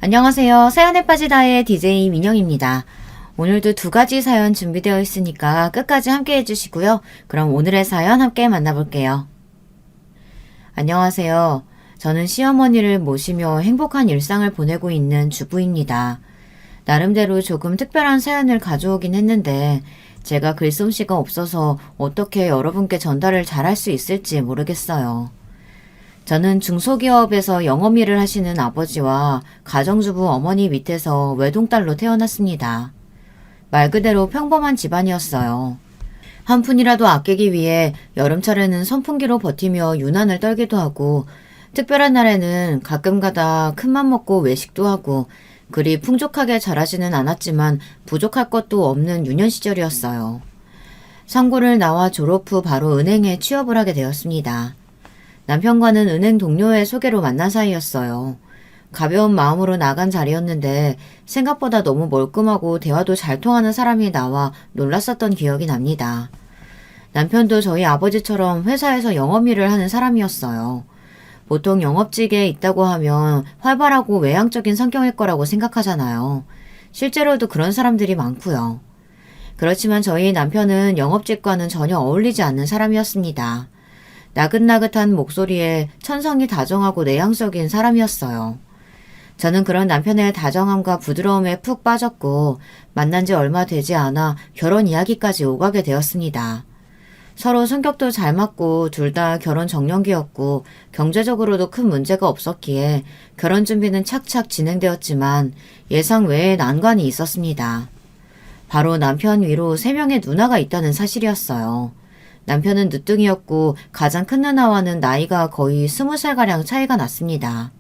안녕하세요. 사연에 빠지다의 DJ 민영입니다. 오늘도 두 가지 사연 준비되어 있으니까 끝까지 함께 해주시고요. 그럼 오늘의 사연 함께 만나볼게요. 안녕하세요. 저는 시어머니를 모시며 행복한 일상을 보내고 있는 주부입니다. 나름대로 조금 특별한 사연을 가져오긴 했는데 제가 글솜씨가 없어서 어떻게 여러분께 전달을 잘할 수 있을지 모르겠어요. 저는 중소기업에서 영업일을 하시는 아버지와 가정주부 어머니 밑에서 외동딸로 태어났습니다. 말 그대로 평범한 집안이었어요. 한 푼이라도 아끼기 위해 여름철에는 선풍기로 버티며 유난을 떨기도 하고 특별한 날에는 가끔가다 큰맘 먹고 외식도 하고 그리 풍족하게 자라지는 않았지만 부족할 것도 없는 유년 시절이었어요. 상고를 나와 졸업 후 바로 은행에 취업을 하게 되었습니다. 남편과는 은행 동료의 소개로 만난 사이였어요. 가벼운 마음으로 나간 자리였는데 생각보다 너무 멀끔하고 대화도 잘 통하는 사람이 나와 놀랐었던 기억이 납니다. 남편도 저희 아버지처럼 회사에서 영업일을 하는 사람이었어요. 보통 영업직에 있다고 하면 활발하고 외향적인 성격일 거라고 생각하잖아요. 실제로도 그런 사람들이 많고요. 그렇지만 저희 남편은 영업직과는 전혀 어울리지 않는 사람이었습니다. 나긋나긋한 목소리에 천성이 다정하고 내향적인 사람이었어요. 저는 그런 남편의 다정함과 부드러움에 푹 빠졌고 만난 지 얼마 되지 않아 결혼 이야기까지 오가게 되었습니다. 서로 성격도 잘 맞고 둘 다 결혼 정년기였고 경제적으로도 큰 문제가 없었기에 결혼 준비는 착착 진행되었지만 예상 외의 난관이 있었습니다. 바로 남편 위로 3명의 누나가 있다는 사실이었어요. 남편은 늦둥이였고 가장 큰 누나와는 나이가 거의 20살가량 차이가 났습니다.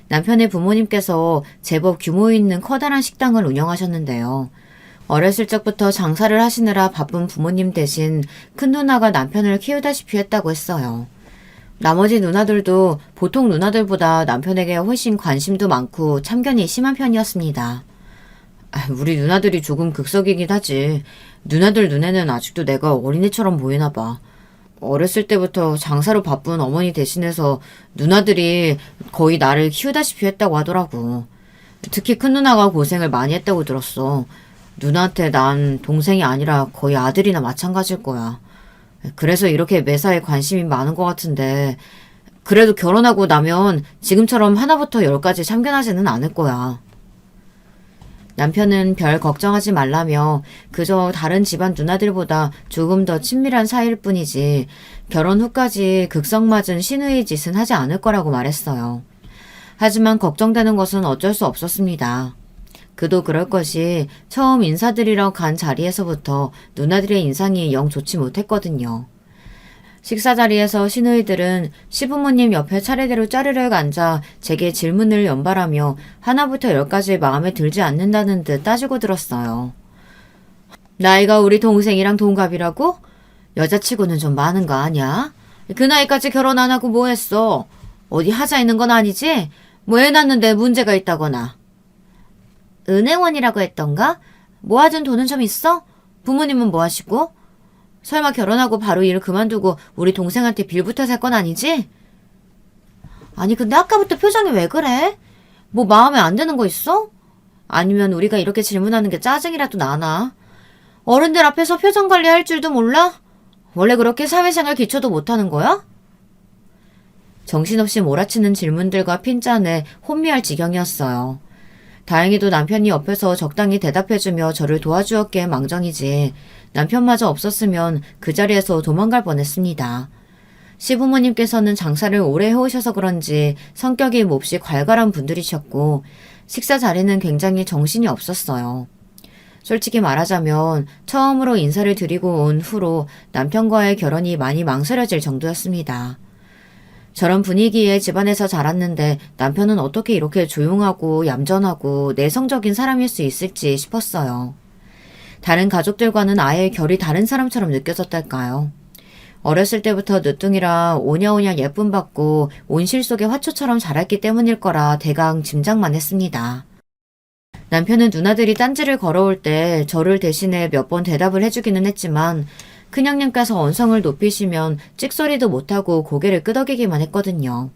남편의 부모님께서 제법 규모 있는 커다란 식당을 운영하셨는데요. 어렸을 적부터 장사를 하시느라 바쁜 부모님 대신 큰 누나가 남편을 키우다시피 했다고 했어요. 나머지 누나들도 보통 누나들보다 남편에게 훨씬 관심도 많고 참견이 심한 편이었습니다. 우리 누나들이 조금 극성이긴 하지. 누나들 눈에는 아직도 내가 어린애처럼 보이나 봐. 어렸을 때부터 장사로 바쁜 어머니 대신해서 누나들이 거의 나를 키우다시피 했다고 하더라고. 특히 큰 누나가 고생을 많이 했다고 들었어. 누나한테 난 동생이 아니라 거의 아들이나 마찬가지일 거야. 그래서 이렇게 매사에 관심이 많은 것 같은데 그래도 결혼하고 나면 지금처럼 하나부터 10까지 참견하지는 않을 거야. 남편은 별 걱정하지 말라며 그저 다른 집안 누나들보다 조금 더 친밀한 사이일 뿐이지 결혼 후까지 극성맞은 시누이 짓은 하지 않을 거라고 말했어요. 하지만 걱정되는 것은 어쩔 수 없었습니다. 그도 그럴 것이 처음 인사드리러 간 자리에서부터 누나들의 인상이 영 좋지 못했거든요. 식사 자리에서 시누이들은 시부모님 옆에 차례대로 짜르륵 앉아 제게 질문을 연발하며 하나부터 10까지 마음에 들지 않는다는 듯 따지고 들었어요. 나이가 우리 동생이랑 동갑이라고? 여자치고는 좀 많은 거 아냐? 그 나이까지 결혼 안 하고 뭐 했어? 어디 하자 있는 건 아니지? 뭐 애 낳는데 문제가 있다거나. 은행원이라고 했던가? 모아둔 돈은 좀 있어? 부모님은 뭐 하시고? 설마 결혼하고 바로 일을 그만두고 우리 동생한테 빌부터 살 건 아니지? 아니 근데 아까부터 표정이 왜 그래? 뭐 마음에 안 드는 거 있어? 아니면 우리가 이렇게 질문하는 게 짜증이라도 나나? 어른들 앞에서 표정 관리할 줄도 몰라? 원래 그렇게 사회생활 기초도 못하는 거야? 정신없이 몰아치는 질문들과 핀잔에 혼미할 지경이었어요. 다행히도 남편이 옆에서 적당히 대답해주며 저를 도와주었기에 망정이지 남편마저 없었으면 그 자리에서 도망갈 뻔했습니다. 시부모님께서는 장사를 오래 해오셔서 그런지 성격이 몹시 괄괄한 분들이셨고 식사 자리는 굉장히 정신이 없었어요. 솔직히 말하자면 처음으로 인사를 드리고 온 후로 남편과의 결혼이 많이 망설여질 정도였습니다. 저런 분위기에 집안에서 자랐는데 남편은 어떻게 이렇게 조용하고 얌전하고 내성적인 사람일 수 있을지 싶었어요. 다른 가족들과는 아예 결이 다른 사람처럼 느껴졌달까요? 어렸을 때부터 늦둥이라 오냐오냐 예쁨 받고 온실 속의 화초처럼 자랐기 때문일 거라 대강 짐작만 했습니다. 남편은 누나들이 딴지를 걸어올 때 저를 대신해 몇 번 대답을 해주기는 했지만 큰형님께서 언성을 높이시면 찍소리도 못하고 고개를 끄덕이기만 했거든요.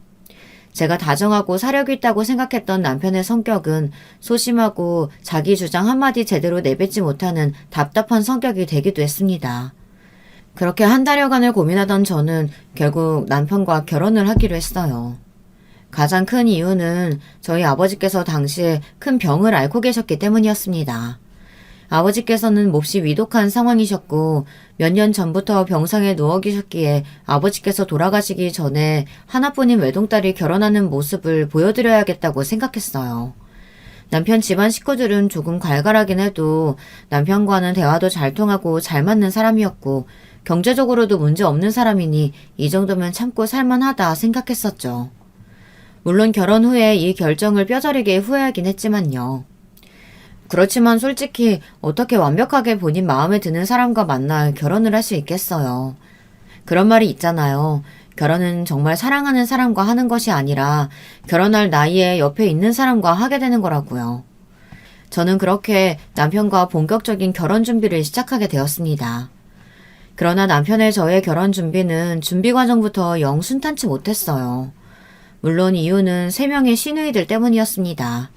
제가 다정하고 사력 있다고 생각했던 남편의 성격은 소심하고 자기 주장 한마디 제대로 내뱉지 못하는 답답한 성격이 되기도 했습니다. 그렇게 한 달여간을 고민하던 저는 결국 남편과 결혼을 하기로 했어요. 가장 큰 이유는 저희 아버지께서 당시에 큰 병을 앓고 계셨기 때문이었습니다. 아버지께서는 몹시 위독한 상황이셨고 몇 년 전부터 병상에 누워 계셨기에 아버지께서 돌아가시기 전에 하나뿐인 외동딸이 결혼하는 모습을 보여드려야겠다고 생각했어요. 남편 집안 식구들은 조금 갈갈하긴 해도 남편과는 대화도 잘 통하고 잘 맞는 사람이었고 경제적으로도 문제 없는 사람이니 이 정도면 참고 살만하다 생각했었죠. 물론 결혼 후에 이 결정을 뼈저리게 후회하긴 했지만요. 그렇지만 솔직히 어떻게 완벽하게 본인 마음에 드는 사람과 만나 결혼을 할 수 있겠어요. 그런 말이 있잖아요. 결혼은 정말 사랑하는 사람과 하는 것이 아니라 결혼할 나이에 옆에 있는 사람과 하게 되는 거라고요. 저는 그렇게 남편과 본격적인 결혼 준비를 시작하게 되었습니다. 그러나 남편의 저의 결혼 준비는 준비 과정부터 영 순탄치 못했어요. 물론 이유는 3명의 시누이들 때문이었습니다.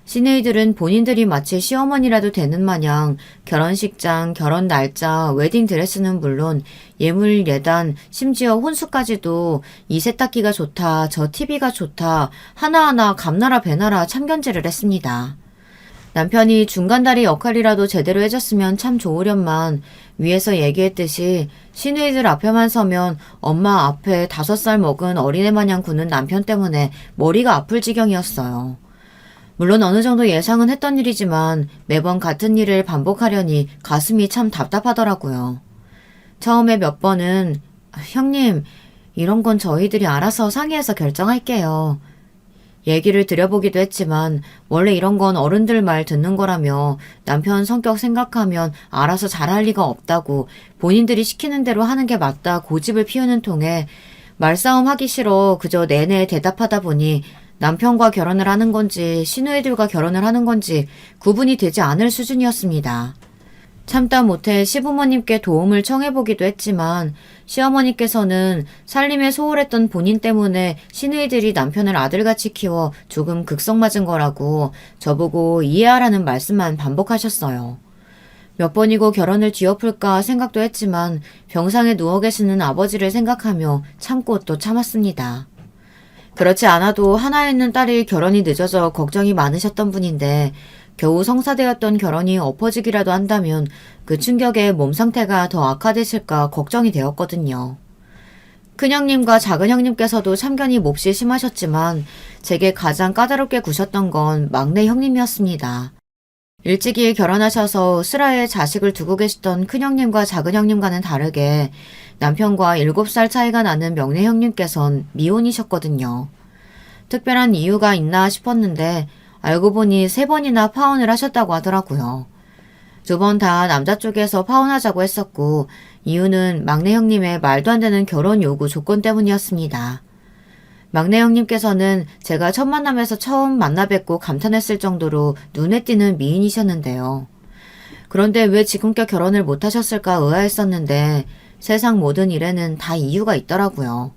시누이들은 본인들이 마치 시어머니라도 되는 마냥 결혼식장, 결혼 날짜, 웨딩드레스는 물론 예물, 예단, 심지어 혼수까지도 이 세탁기가 좋다, 저 TV가 좋다, 하나하나 감나라 배나라 참견질을 했습니다. 남편이 중간다리 역할이라도 제대로 해줬으면 참 좋으련만 위에서 얘기했듯이 시누이들 앞에만 서면 엄마 앞에 5살 먹은 어린애 마냥 구는 남편 때문에 머리가 아플 지경이었어요. 물론 어느 정도 예상은 했던 일이지만 매번 같은 일을 반복하려니 가슴이 참 답답하더라고요. 처음에 몇 번은 형님, 이런 건 저희들이 알아서 상의해서 결정할게요. 얘기를 드려보기도 했지만 원래 이런 건 어른들 말 듣는 거라며 남편 성격 생각하면 알아서 잘할 리가 없다고 본인들이 시키는 대로 하는 게 맞다 고집을 피우는 통에 말싸움 하기 싫어 그저 내내 대답하다 보니 남편과 결혼을 하는 건지 시누이들과 결혼을 하는 건지 구분이 되지 않을 수준이었습니다. 참다 못해 시부모님께 도움을 청해보기도 했지만 시어머니께서는 살림에 소홀했던 본인 때문에 시누이들이 남편을 아들같이 키워 조금 극성맞은 거라고 저보고 이해하라는 말씀만 반복하셨어요. 몇 번이고 결혼을 뒤엎을까 생각도 했지만 병상에 누워 계시는 아버지를 생각하며 참고 또 참았습니다. 그렇지 않아도 하나 있는 딸이 결혼이 늦어져 걱정이 많으셨던 분인데 겨우 성사되었던 결혼이 엎어지기라도 한다면 그 충격에 몸 상태가 더 악화되실까 걱정이 되었거든요. 큰형님과 작은형님께서도 참견이 몹시 심하셨지만 제게 가장 까다롭게 구셨던 건 막내 형님이었습니다. 일찍이 결혼하셔서 슬하에 자식을 두고 계시던 큰형님과 작은형님과는 다르게 남편과 7살 차이가 나는 막내 형님께선 미혼이셨거든요. 특별한 이유가 있나 싶었는데 알고 보니 3번이나 파혼을 하셨다고 하더라고요. 2번 다 남자 쪽에서 파혼하자고 했었고 이유는 막내 형님의 말도 안 되는 결혼 요구 조건 때문이었습니다. 막내 형님께서는 제가 첫 만남에서 처음 만나 뵙고 감탄했을 정도로 눈에 띄는 미인이셨는데요. 그런데 왜 지금껏 결혼을 못하셨을까 의아했었는데 세상 모든 일에는 다 이유가 있더라고요.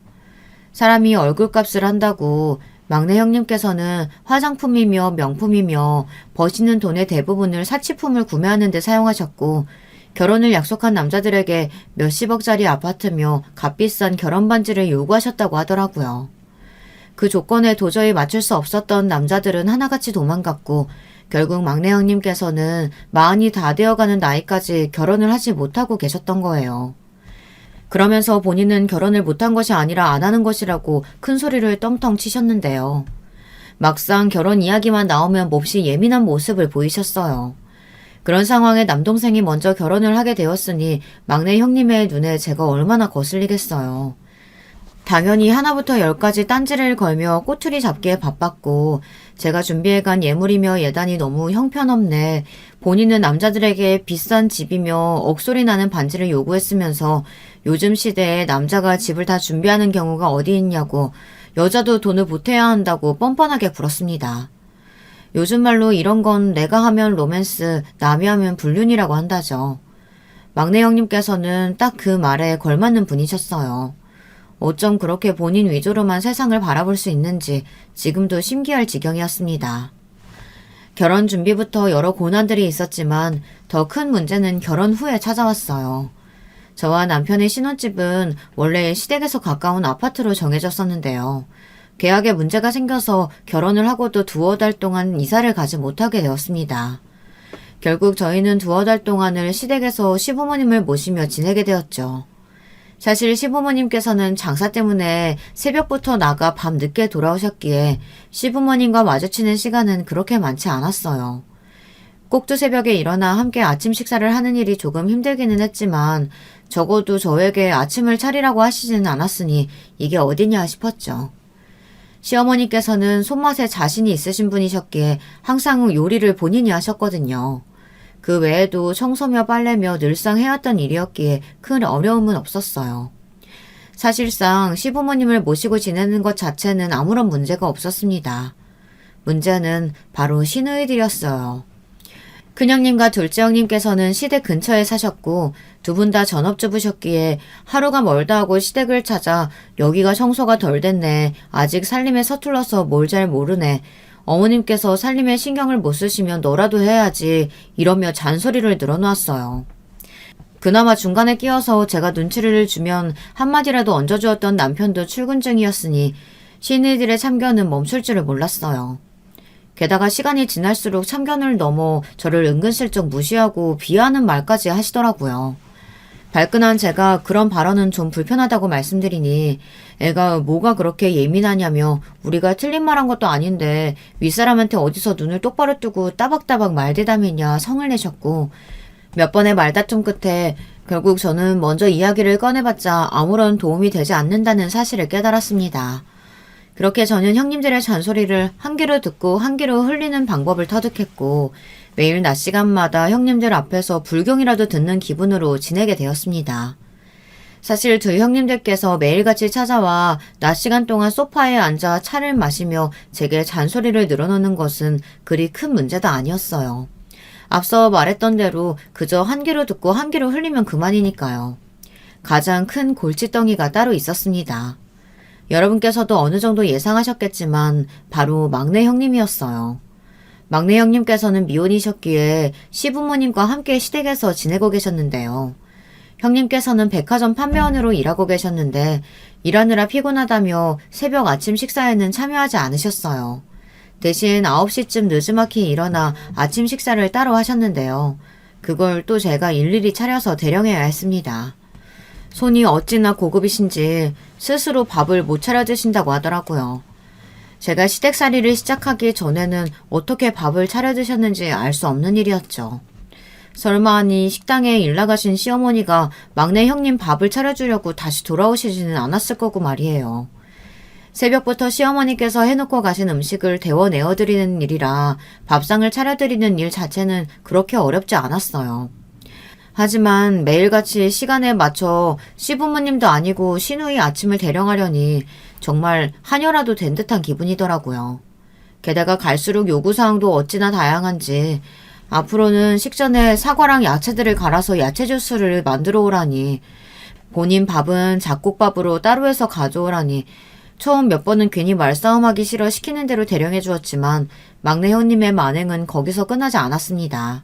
사람이 얼굴값을 한다고 막내 형님께서는 화장품이며 명품이며 버시는 돈의 대부분을 사치품을 구매하는 데 사용하셨고 결혼을 약속한 남자들에게 몇십억짜리 아파트며 값비싼 결혼 반지를 요구하셨다고 하더라고요. 그 조건에 도저히 맞출 수 없었던 남자들은 하나같이 도망갔고 결국 막내 형님께서는 마흔이 다 되어가는 나이까지 결혼을 하지 못하고 계셨던 거예요. 그러면서 본인은 결혼을 못한 것이 아니라 안 하는 것이라고 큰 소리를 떵떵 치셨는데요. 막상 결혼 이야기만 나오면 몹시 예민한 모습을 보이셨어요. 그런 상황에 남동생이 먼저 결혼을 하게 되었으니 막내 형님의 눈에 제가 얼마나 거슬리겠어요. 당연히 하나부터 10까지 딴지를 걸며 꼬투리 잡기에 바빴고 제가 준비해간 예물이며 예단이 너무 형편없네. 본인은 남자들에게 비싼 집이며 억소리 나는 반지를 요구했으면서 요즘 시대에 남자가 집을 다 준비하는 경우가 어디 있냐고 여자도 돈을 보태야 한다고 뻔뻔하게 굴었습니다. 요즘 말로 이런 건 내가 하면 로맨스, 남이 하면 불륜이라고 한다죠. 막내 형님께서는 딱 그 말에 걸맞는 분이셨어요. 어쩜 그렇게 본인 위주로만 세상을 바라볼 수 있는지 지금도 신기할 지경이었습니다. 결혼 준비부터 여러 고난들이 있었지만 더 큰 문제는 결혼 후에 찾아왔어요. 저와 남편의 신혼집은 원래 시댁에서 가까운 아파트로 정해졌었는데요. 계약에 문제가 생겨서 결혼을 하고도 두어 달 동안 이사를 가지 못하게 되었습니다. 결국 저희는 두어 달 동안을 시댁에서 시부모님을 모시며 지내게 되었죠. 사실 시부모님께서는 장사 때문에 새벽부터 나가 밤 늦게 돌아오셨기에 시부모님과 마주치는 시간은 그렇게 많지 않았어요. 꼭두 새벽에 일어나 함께 아침 식사를 하는 일이 조금 힘들기는 했지만 적어도 저에게 아침을 차리라고 하시지는 않았으니 이게 어디냐 싶었죠. 시어머니께서는 손맛에 자신이 있으신 분이셨기에 항상 요리를 본인이 하셨거든요. 그 외에도 청소며 빨래며 늘상 해왔던 일이었기에 큰 어려움은 없었어요. 사실상 시부모님을 모시고 지내는 것 자체는 아무런 문제가 없었습니다. 문제는 바로 시누이들이었어요. 큰형님과 둘째 형님께서는 시댁 근처에 사셨고 두 분 다 전업주부셨기에 하루가 멀다 하고 시댁을 찾아 여기가 청소가 덜 됐네. 아직 살림에 서툴러서 뭘 잘 모르네. 어머님께서 살림에 신경을 못 쓰시면 너라도 해야지 이러며 잔소리를 늘어놓았어요. 그나마 중간에 끼어서 제가 눈치를 주면 한마디라도 얹어주었던 남편도 출근 중이었으니 시누이들의 참견은 멈출 줄을 몰랐어요. 게다가 시간이 지날수록 참견을 넘어 저를 은근슬쩍 무시하고 비하하는 말까지 하시더라고요. 발끈한 제가 그런 발언은 좀 불편하다고 말씀드리니 애가 뭐가 그렇게 예민하냐며 우리가 틀린 말 한 것도 아닌데 윗사람한테 어디서 눈을 똑바로 뜨고 따박따박 말대담이냐 성을 내셨고 몇 번의 말다툼 끝에 결국 저는 먼저 이야기를 꺼내봤자 아무런 도움이 되지 않는다는 사실을 깨달았습니다. 그렇게 저는 형님들의 잔소리를 한 귀로 듣고 한 귀로 흘리는 방법을 터득했고 매일 낮 시간마다 형님들 앞에서 불경이라도 듣는 기분으로 지내게 되었습니다. 사실 두 형님들께서 매일같이 찾아와 낮 시간 동안 소파에 앉아 차를 마시며 제게 잔소리를 늘어놓는 것은 그리 큰 문제도 아니었어요. 앞서 말했던 대로 그저 한 귀로 듣고 한 귀로 흘리면 그만이니까요. 가장 큰 골칫덩이가 따로 있었습니다. 여러분께서도 어느 정도 예상하셨겠지만 바로 막내 형님이었어요. 막내 형님께서는 미혼이셨기에 시부모님과 함께 시댁에서 지내고 계셨는데요. 형님께서는 백화점 판매원으로 일하고 계셨는데 일하느라 피곤하다며 새벽 아침 식사에는 참여하지 않으셨어요. 대신 9시쯤 느지막이 일어나 아침 식사를 따로 하셨는데요. 그걸 또 제가 일일이 차려서 대령해야 했습니다. 손이 어찌나 고급이신지 스스로 밥을 못 차려 드신다고 하더라고요. 제가 시댁살이를 시작하기 전에는 어떻게 밥을 차려 드셨는지 알 수 없는 일이었죠. 설마 하니 식당에 일 나가신 시어머니가 막내 형님 밥을 차려주려고 다시 돌아오시지는 않았을 거고 말이에요. 새벽부터 시어머니께서 해놓고 가신 음식을 데워 내어드리는 일이라 밥상을 차려드리는 일 자체는 그렇게 어렵지 않았어요. 하지만 매일같이 시간에 맞춰 시부모님도 아니고 시누이 아침을 대령하려니 정말 한여라도 된 듯한 기분이더라고요. 게다가 갈수록 요구사항도 어찌나 다양한지 앞으로는 식전에 사과랑 야채들을 갈아서 야채 주스를 만들어 오라니 본인 밥은 잡곡밥으로 따로 해서 가져오라니 처음 몇 번은 괜히 말싸움하기 싫어 시키는 대로 대령해 주었지만 막내 형님의 만행은 거기서 끝나지 않았습니다.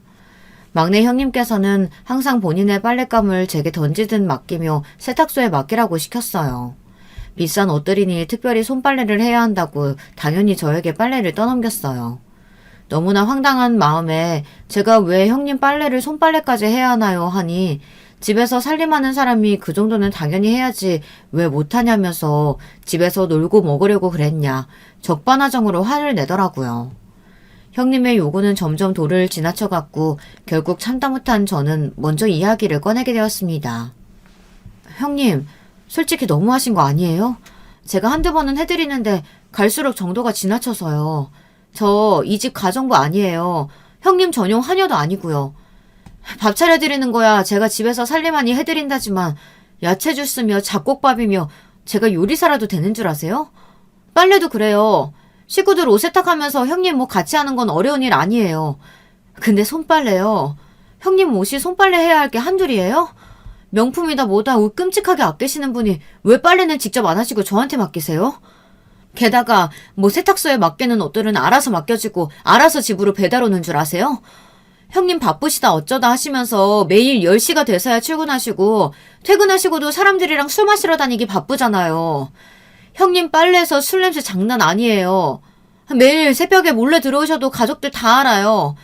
막내 형님께서는 항상 본인의 빨랫감을 제게 던지듯 맡기며 세탁소에 맡기라고 시켰어요. 비싼 옷들이니 특별히 손빨래를 해야 한다고 당연히 저에게 빨래를 떠넘겼어요. 너무나 황당한 마음에 제가 왜 형님 빨래를 손빨래까지 해야 하나요 하니 집에서 살림하는 사람이 그 정도는 당연히 해야지 왜 못하냐면서 집에서 놀고 먹으려고 그랬냐 적반하장으로 화를 내더라고요. 형님의 요구는 점점 도를 지나쳐갔고 결국 참다 못한 저는 먼저 이야기를 꺼내게 되었습니다. 형님, 솔직히 너무하신 거 아니에요? 제가 한두 번은 해드리는데 갈수록 정도가 지나쳐서요. 저 이 집 가정부 아니에요. 형님 전용 하녀도 아니고요. 밥 차려드리는 거야 제가 집에서 살림하니 해드린다지만 야채 주스며 잡곡밥이며 제가 요리사라도 되는 줄 아세요? 빨래도 그래요. 식구들 옷 세탁하면서 형님 뭐 같이 하는 건 어려운 일 아니에요. 근데 손빨래요. 형님 옷이 손빨래 해야 할 게 한둘이에요? 명품이다 뭐다 끔찍하게 아끼시는 분이 왜 빨래는 직접 안 하시고 저한테 맡기세요? 게다가 뭐 세탁소에 맡기는 옷들은 알아서 맡겨지고 알아서 집으로 배달 오는 줄 아세요? 형님 바쁘시다 어쩌다 하시면서 매일 10시가 돼서야 출근하시고 퇴근하시고도 사람들이랑 술 마시러 다니기 바쁘잖아요. 형님 빨래에서 술 냄새 장난 아니에요. 매일 새벽에 몰래 들어오셔도 가족들 다 알아요.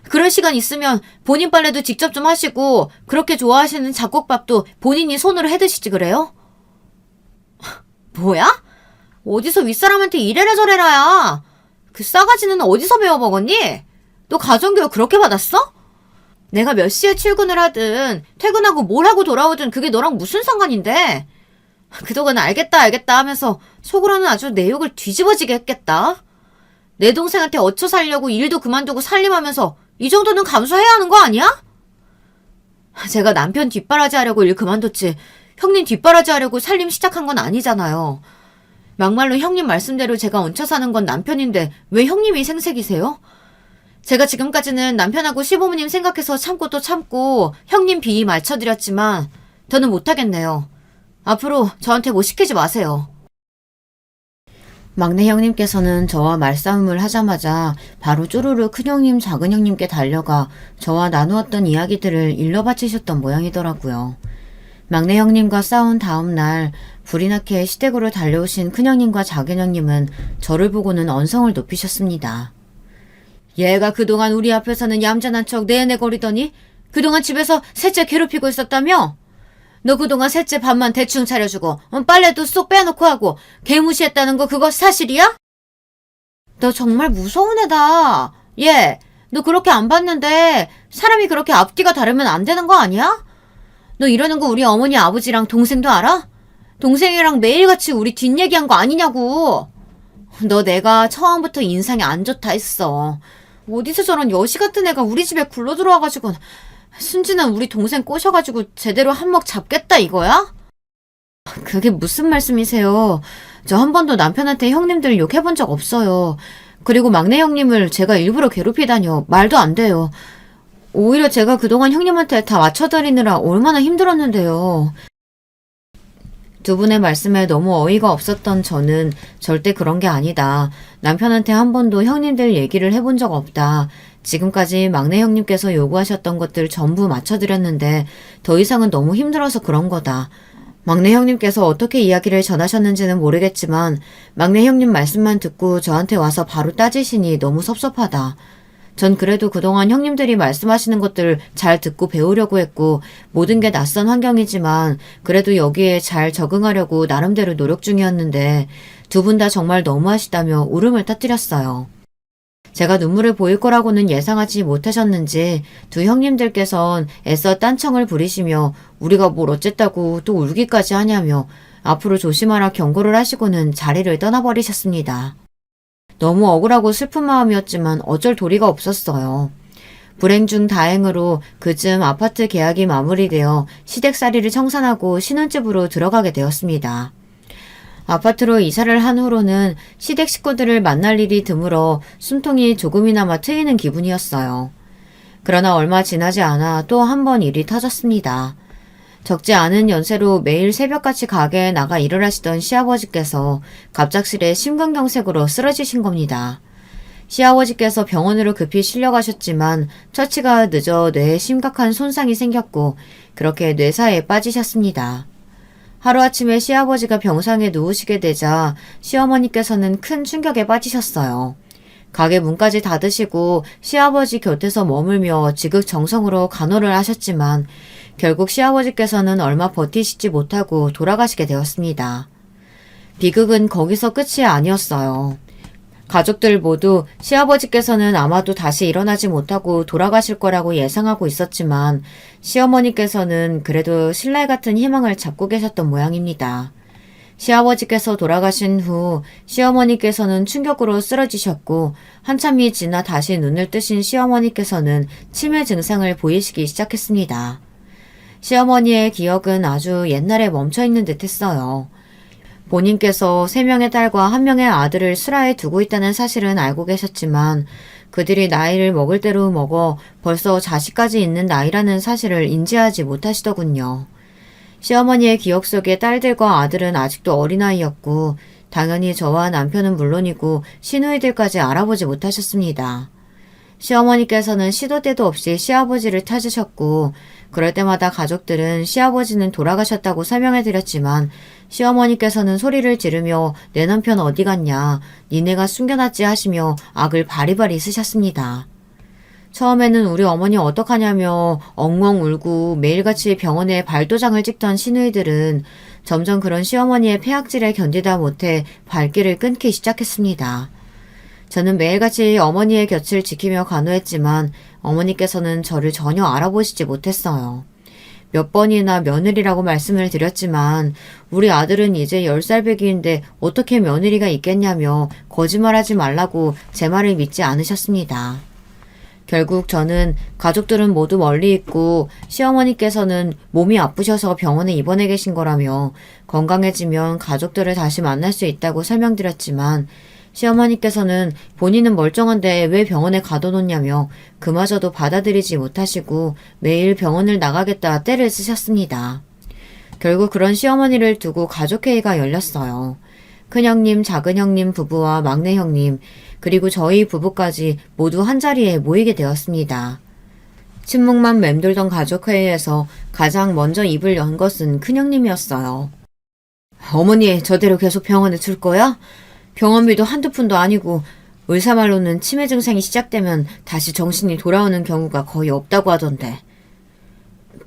그럴 시간 있으면 본인 빨래도 직접 좀 하시고 그렇게 좋아하시는 잡곡밥도 본인이 손으로 해드시지 그래요? 뭐야? 어디서 윗사람한테 이래라 저래라야. 그 싸가지는 어디서 배워먹었니? 너 가정교육 그렇게 받았어? 내가 몇 시에 출근을 하든 퇴근하고 뭘 하고 돌아오든 그게 너랑 무슨 상관인데? 그동안 알겠다 하면서 속으로는 아주 내 욕을 뒤집어지게 했겠다. 내 동생한테 어쳐 살려고 일도 그만두고 살림하면서 이 정도는 감수해야 하는 거 아니야? 제가 남편 뒷바라지 하려고 일 그만뒀지 형님 뒷바라지 하려고 살림 시작한 건 아니잖아요. 막말로 형님 말씀대로 제가 얹혀 사는 건 남편인데 왜 형님이 생색이세요? 제가 지금까지는 남편하고 시부모님 생각해서 참고 또 참고 형님 비위 맞춰드렸지만 더는 못하겠네요. 앞으로 저한테 뭐 시키지 마세요. 막내 형님께서는 저와 말싸움을 하자마자 바로 쪼르르 큰형님 작은형님께 달려가 저와 나누었던 이야기들을 일러 바치셨던 모양이더라고요. 막내 형님과 싸운 다음 날 불이 나게 시댁으로 달려오신 큰형님과 작은형님은 저를 보고는 언성을 높이셨습니다. 얘가 그동안 우리 앞에서는 얌전한 척 내내거리더니 그동안 집에서 셋째 괴롭히고 있었다며? 너 그동안 셋째 밥만 대충 차려주고 빨래도 쏙 빼놓고 하고 개무시했다는 거 그거 사실이야? 너 정말 무서운 애다. 얘, 너 그렇게 안 봤는데 사람이 그렇게 앞뒤가 다르면 안 되는 거 아니야? 너 이러는 거 우리 어머니 아버지랑 동생도 알아? 동생이랑 매일같이 우리 뒷얘기한 거 아니냐고. 너 내가 처음부터 인상이 안 좋다 했어. 어디서 저런 여시 같은 애가 우리 집에 굴러 들어와가지고 순진한 우리 동생 꼬셔가지고 제대로 한몫 잡겠다 이거야? 그게 무슨 말씀이세요? 저 한 번도 남편한테 형님들 욕해본 적 없어요. 그리고 막내 형님을 제가 일부러 괴롭히다뇨. 말도 안 돼요. 오히려 제가 그동안 형님한테 다 맞춰드리느라 얼마나 힘들었는데요. 두 분의 말씀에 너무 어이가 없었던 저는 절대 그런 게 아니다. 남편한테 한 번도 형님들 얘기를 해본 적 없다. 지금까지 막내 형님께서 요구하셨던 것들 전부 맞춰드렸는데 더 이상은 너무 힘들어서 그런 거다. 막내 형님께서 어떻게 이야기를 전하셨는지는 모르겠지만 막내 형님 말씀만 듣고 저한테 와서 바로 따지시니 너무 섭섭하다. 전 그래도 그동안 형님들이 말씀하시는 것들 잘 듣고 배우려고 했고 모든 게 낯선 환경이지만 그래도 여기에 잘 적응하려고 나름대로 노력 중이었는데 두 분 다 정말 너무하시다며 울음을 터뜨렸어요. 제가 눈물을 보일 거라고는 예상하지 못하셨는지 두 형님들께선 애써 딴청을 부리시며 우리가 뭘 어쨌다고 또 울기까지 하냐며 앞으로 조심하라 경고를 하시고는 자리를 떠나버리셨습니다. 너무 억울하고 슬픈 마음이었지만 어쩔 도리가 없었어요. 불행 중 다행으로 그쯤 아파트 계약이 마무리되어 시댁살이를 청산하고 신혼집으로 들어가게 되었습니다. 아파트로 이사를 한 후로는 시댁 식구들을 만날 일이 드물어 숨통이 조금이나마 트이는 기분이었어요. 그러나 얼마 지나지 않아 또 한 번 일이 터졌습니다. 적지 않은 연세로 매일 새벽같이 가게에 나가 일을 하시던 시아버지께서 갑작스레 심근경색으로 쓰러지신 겁니다. 시아버지께서 병원으로 급히 실려가셨지만 처치가 늦어 뇌에 심각한 손상이 생겼고 그렇게 뇌사에 빠지셨습니다. 하루아침에 시아버지가 병상에 누우시게 되자 시어머니께서는 큰 충격에 빠지셨어요. 가게 문까지 닫으시고 시아버지 곁에서 머물며 지극정성으로 간호를 하셨지만 결국 시아버지께서는 얼마 버티시지 못하고 돌아가시게 되었습니다. 비극은 거기서 끝이 아니었어요. 가족들 모두 시아버지께서는 아마도 다시 일어나지 못하고 돌아가실 거라고 예상하고 있었지만 시어머니께서는 그래도 신랄 같은 희망을 잡고 계셨던 모양입니다. 시아버지께서 돌아가신 후 시어머니께서는 충격으로 쓰러지셨고 한참이 지나 다시 눈을 뜨신 시어머니께서는 치매 증상을 보이시기 시작했습니다. 시어머니의 기억은 아주 옛날에 멈춰있는 듯 했어요. 본인께서 3명의 딸과 1명의 아들을 슬하에 두고 있다는 사실은 알고 계셨지만 그들이 나이를 먹을 대로 먹어 벌써 자식까지 있는 나이라는 사실을 인지하지 못하시더군요. 시어머니의 기억 속에 딸들과 아들은 아직도 어린아이였고 당연히 저와 남편은 물론이고 시누이들까지 알아보지 못하셨습니다. 시어머니께서는 시도 때도 없이 시아버지를 찾으셨고 그럴 때마다 가족들은 시아버지는 돌아가셨다고 설명해드렸지만 시어머니께서는 소리를 지르며 내 남편 어디 갔냐, 니네가 숨겨놨지 하시며 악을 바리바리 쓰셨습니다. 처음에는 우리 어머니 어떡하냐며 엉엉 울고 매일같이 병원에 발도장을 찍던 시누이들은 점점 그런 시어머니의 폐악질에 견디다 못해 발길을 끊기 시작했습니다. 저는 매일같이 어머니의 곁을 지키며 간호했지만 어머니께서는 저를 전혀 알아보시지 못했어요. 몇 번이나 며느리라고 말씀을 드렸지만 우리 아들은 이제 10살 배기인데 어떻게 며느리가 있겠냐며 거짓말하지 말라고 제 말을 믿지 않으셨습니다. 결국 저는 가족들은 모두 멀리 있고 시어머니께서는 몸이 아프셔서 병원에 입원해 계신 거라며 건강해지면 가족들을 다시 만날 수 있다고 설명드렸지만 시어머니께서는 본인은 멀쩡한데 왜 병원에 가둬놓냐며 그마저도 받아들이지 못하시고 매일 병원을 나가겠다 떼를 쓰셨습니다. 결국 그런 시어머니를 두고 가족회의가 열렸어요. 큰형님, 작은형님 부부와 막내형님, 그리고 저희 부부까지 모두 한자리에 모이게 되었습니다. 침묵만 맴돌던 가족회의에서 가장 먼저 입을 연 것은 큰형님이었어요. 어머니, 저대로 계속 병원에 둘 거야? 병원비도 한두 푼도 아니고 의사 말로는 치매 증상이 시작되면 다시 정신이 돌아오는 경우가 거의 없다고 하던데.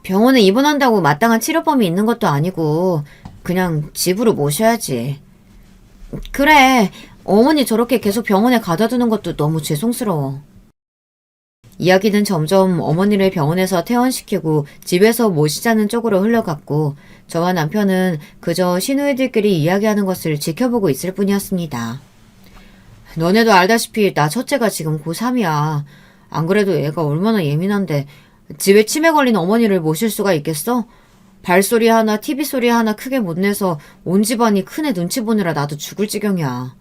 병원에 입원한다고 마땅한 치료법이 있는 것도 아니고 그냥 집으로 모셔야지. 그래, 어머니 저렇게 계속 병원에 가다 두는 것도 너무 죄송스러워. 이야기는 점점 어머니를 병원에서 퇴원시키고 집에서 모시자는 쪽으로 흘러갔고 저와 남편은 그저 시누이들끼리 이야기하는 것을 지켜보고 있을 뿐이었습니다. 너네도 알다시피 나 첫째가 지금 고3이야. 안 그래도 애가 얼마나 예민한데 집에 치매 걸린 어머니를 모실 수가 있겠어? 발소리 하나 TV 소리 하나 크게 못 내서 온 집안이 큰애 눈치 보느라 나도 죽을 지경이야.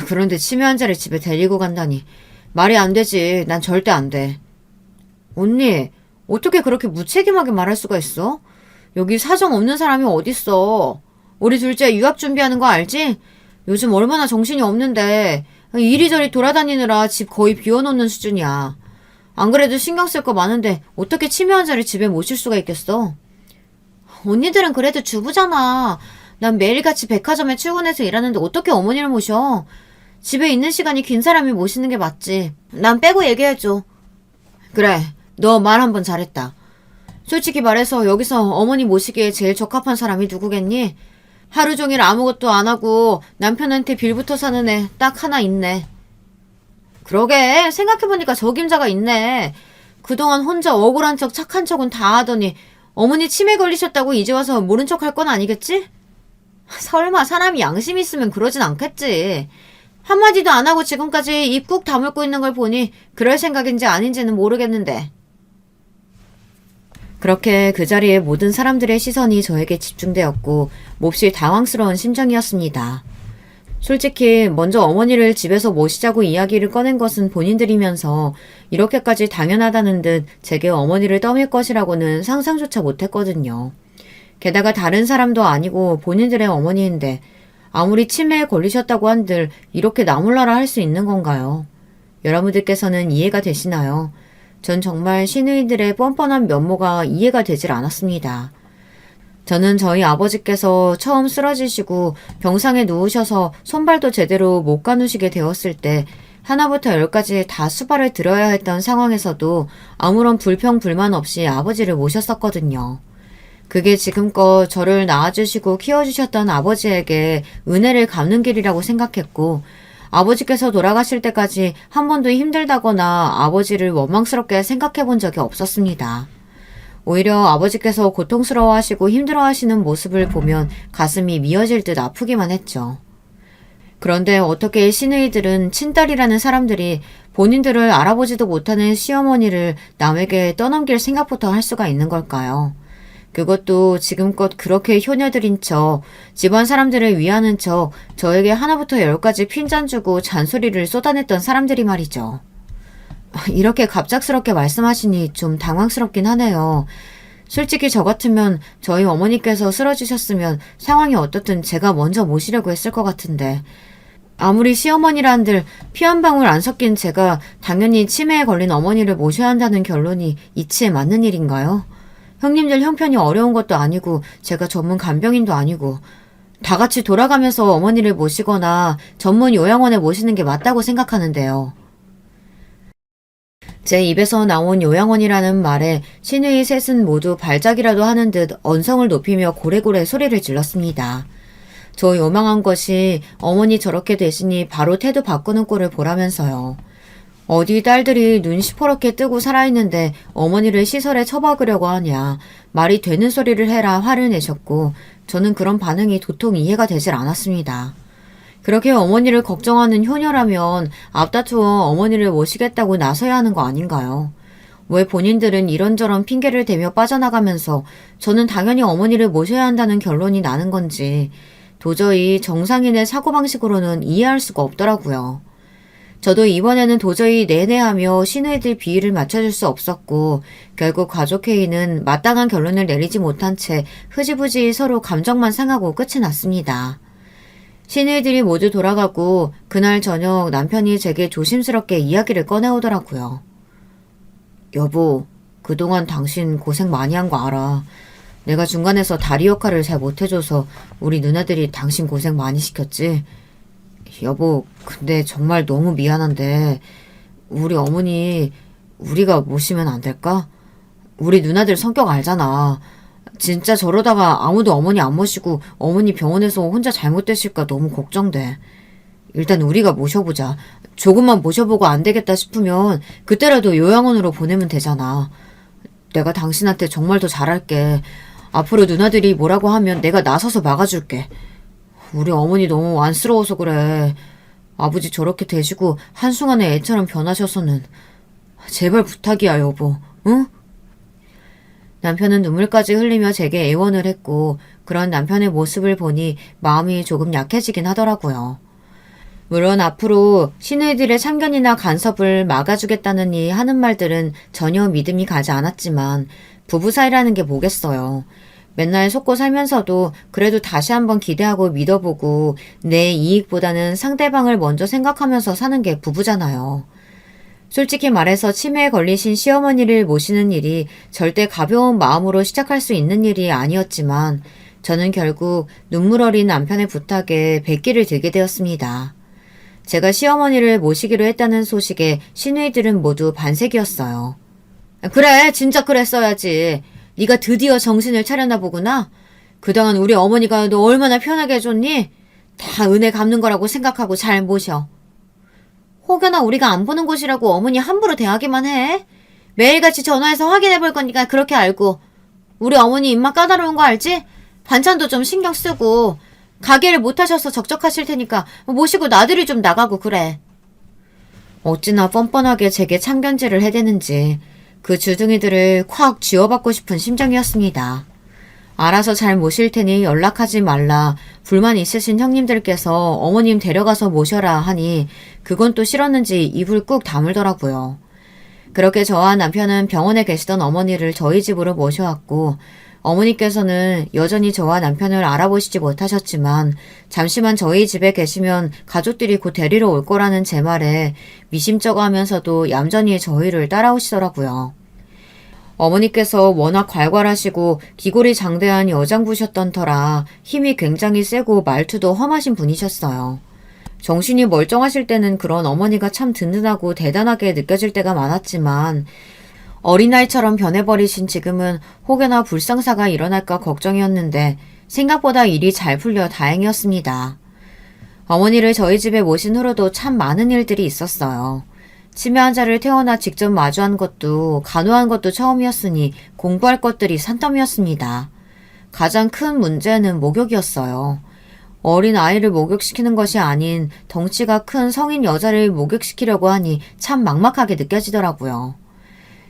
그런데 치매 환자를 집에 데리고 간다니 말이 안 되지. 난 절대 안 돼. 언니, 어떻게 그렇게 무책임하게 말할 수가 있어? 여기 사정 없는 사람이 어딨어. 우리 둘째 유학 준비하는 거 알지? 요즘 얼마나 정신이 없는데 이리저리 돌아다니느라 집 거의 비워놓는 수준이야. 안 그래도 신경 쓸 거 많은데 어떻게 치매 환자를 집에 모실 수가 있겠어? 언니들은 그래도 주부잖아. 난 매일같이 백화점에 출근해서 일하는데 어떻게 어머니를 모셔? 집에 있는 시간이 긴 사람이 모시는 게 맞지. 난 빼고 얘기해줘. 그래, 너 말 한 번 잘했다. 솔직히 말해서 여기서 어머니 모시기에 제일 적합한 사람이 누구겠니? 하루 종일 아무것도 안 하고 남편한테 빌부터 사는 애 딱 하나 있네. 그러게, 생각해보니까 적임자가 있네. 그동안 혼자 억울한 척 착한 척은 다 하더니 어머니 치매 걸리셨다고 이제 와서 모른 척 할 건 아니겠지? 설마 사람이 양심 있으면 그러진 않겠지. 한마디도 안 하고 지금까지 입 꾹 다물고 있는 걸 보니 그럴 생각인지 아닌지는 모르겠는데. 그렇게 그 자리에 모든 사람들의 시선이 저에게 집중되었고 몹시 당황스러운 심정이었습니다. 솔직히 먼저 어머니를 집에서 모시자고 이야기를 꺼낸 것은 본인들이면서 이렇게까지 당연하다는 듯 제게 어머니를 떠밀 것이라고는 상상조차 못했거든요. 게다가 다른 사람도 아니고 본인들의 어머니인데 아무리 치매에 걸리셨다고 한들 이렇게 나몰라라 할 수 있는 건가요? 여러분들께서는 이해가 되시나요? 전 정말 시누이들의 뻔뻔한 면모가 이해가 되질 않았습니다. 저는 저희 아버지께서 처음 쓰러지시고 병상에 누우셔서 손발도 제대로 못 가누시게 되었을 때 하나부터 열까지 다 수발을 들어야 했던 상황에서도 아무런 불평 불만 없이 아버지를 모셨었거든요. 그게 지금껏 저를 낳아주시고 키워주셨던 아버지에게 은혜를 갚는 길이라고 생각했고 아버지께서 돌아가실 때까지 한 번도 힘들다거나 아버지를 원망스럽게 생각해 본 적이 없었습니다. 오히려 아버지께서 고통스러워하시고 힘들어하시는 모습을 보면 가슴이 미어질 듯 아프기만 했죠. 그런데 어떻게 시누이들은 친딸이라는 사람들이 본인들을 알아보지도 못하는 시어머니를 남에게 떠넘길 생각부터 할 수가 있는 걸까요? 그것도 지금껏 그렇게 효녀들인 척, 집안 사람들을 위하는 척 저에게 하나부터 열까지 핀잔 주고 잔소리를 쏟아냈던 사람들이 말이죠. 이렇게 갑작스럽게 말씀하시니 좀 당황스럽긴 하네요. 솔직히 저 같으면 저희 어머니께서 쓰러지셨으면 상황이 어떻든 제가 먼저 모시려고 했을 것 같은데 아무리 시어머니란들 피 한 방울 안 섞인 제가 당연히 치매에 걸린 어머니를 모셔야 한다는 결론이 이치에 맞는 일인가요? 형님들 형편이 어려운 것도 아니고 제가 전문 간병인도 아니고 다 같이 돌아가면서 어머니를 모시거나 전문 요양원에 모시는 게 맞다고 생각하는데요. 제 입에서 나온 요양원이라는 말에 시누이 셋은 모두 발작이라도 하는 듯 언성을 높이며 고래고래 소리를 질렀습니다. 저 요망한 것이 어머니 저렇게 되시니 바로 태도 바꾸는 꼴을 보라면서요. 어디 딸들이 눈 시퍼렇게 뜨고 살아있는데 어머니를 시설에 처박으려고 하냐. 말이 되는 소리를 해라 화를 내셨고 저는 그런 반응이 도통 이해가 되질 않았습니다. 그렇게 어머니를 걱정하는 효녀라면 앞다투어 어머니를 모시겠다고 나서야 하는 거 아닌가요? 왜 본인들은 이런저런 핑계를 대며 빠져나가면서 저는 당연히 어머니를 모셔야 한다는 결론이 나는 건지 도저히 정상인의 사고방식으로는 이해할 수가 없더라고요. 저도 이번에는 도저히 내내하며 시누이들 비위를 맞춰줄 수 없었고 결국 가족회의는 마땅한 결론을 내리지 못한 채 흐지부지 서로 감정만 상하고 끝이 났습니다. 시누이들이 모두 돌아가고 그날 저녁 남편이 제게 조심스럽게 이야기를 꺼내오더라고요. 여보, 그동안 당신 고생 많이 한 거 알아. 내가 중간에서 다리 역할을 잘 못해줘서 우리 누나들이 당신 고생 많이 시켰지? 여보, 근데 정말 너무 미안한데 우리 어머니 우리가 모시면 안 될까? 우리 누나들 성격 알잖아. 진짜 저러다가 아무도 어머니 안 모시고 어머니 병원에서 혼자 잘못되실까 너무 걱정돼. 일단 우리가 모셔보자. 조금만 모셔보고 안 되겠다 싶으면 그때라도 요양원으로 보내면 되잖아. 내가 당신한테 정말 더 잘할게. 앞으로 누나들이 뭐라고 하면 내가 나서서 막아줄게. 우리 어머니 너무 안쓰러워서 그래. 아버지 저렇게 되시고 한순간에 애처럼 변하셔서는. 제발 부탁이야 여보. 응? 남편은 눈물까지 흘리며 제게 애원을 했고 그런 남편의 모습을 보니 마음이 조금 약해지긴 하더라고요. 물론 앞으로 시누이들의 참견이나 간섭을 막아주겠다느니 하는 말들은 전혀 믿음이 가지 않았지만 부부 사이라는 게 뭐겠어요. 맨날 속고 살면서도 그래도 다시 한번 기대하고 믿어보고 내 이익보다는 상대방을 먼저 생각하면서 사는 게 부부잖아요. 솔직히 말해서 치매에 걸리신 시어머니를 모시는 일이 절대 가벼운 마음으로 시작할 수 있는 일이 아니었지만 저는 결국 눈물 어린 남편의 부탁에 백기를 들게 되었습니다. 제가 시어머니를 모시기로 했다는 소식에 시누이들은 모두 반색이었어요. 그래, 진짜 그랬어야지. 네가 드디어 정신을 차렸나 보구나. 그동안 우리 어머니가 너 얼마나 편하게 해줬니? 다 은혜 갚는 거라고 생각하고 잘 모셔. 혹여나 우리가 안 보는 곳이라고 어머니 함부로 대하기만 해. 매일같이 전화해서 확인해 볼 거니까 그렇게 알고. 우리 어머니 입맛 까다로운 거 알지? 반찬도 좀 신경 쓰고. 가게를 못 하셔서 적적하실 테니까 모시고 나들이 좀 나가고 그래. 어찌나 뻔뻔하게 제게 참견질을 해대는지 그 주둥이들을 콱 쥐어받고 싶은 심정이었습니다. 알아서 잘 모실 테니 연락하지 말라. 불만 있으신 형님들께서 어머님 데려가서 모셔라 하니 그건 또 싫었는지 입을 꾹 다물더라고요. 그렇게 저와 남편은 병원에 계시던 어머니를 저희 집으로 모셔왔고 어머니께서는 여전히 저와 남편을 알아보시지 못하셨지만 잠시만 저희 집에 계시면 가족들이 곧 데리러 올 거라는 제 말에 미심쩍어 하면서도 얌전히 저희를 따라오시더라고요. 어머니께서 워낙 괄괄하시고 기골이 장대한 여장부셨던 터라 힘이 굉장히 세고 말투도 험하신 분이셨어요. 정신이 멀쩡하실 때는 그런 어머니가 참 든든하고 대단하게 느껴질 때가 많았지만 어린아이처럼 변해버리신 지금은 혹여나 불상사가 일어날까 걱정이었는데 생각보다 일이 잘 풀려 다행이었습니다. 어머니를 저희 집에 모신 후로도 참 많은 일들이 있었어요. 치매 환자를 태어나 직접 마주한 것도 간호한 것도 처음이었으니 공부할 것들이 산더미였습니다. 가장 큰 문제는 목욕이었어요. 어린 아이를 목욕시키는 것이 아닌 덩치가 큰 성인 여자를 목욕시키려고 하니 참 막막하게 느껴지더라고요.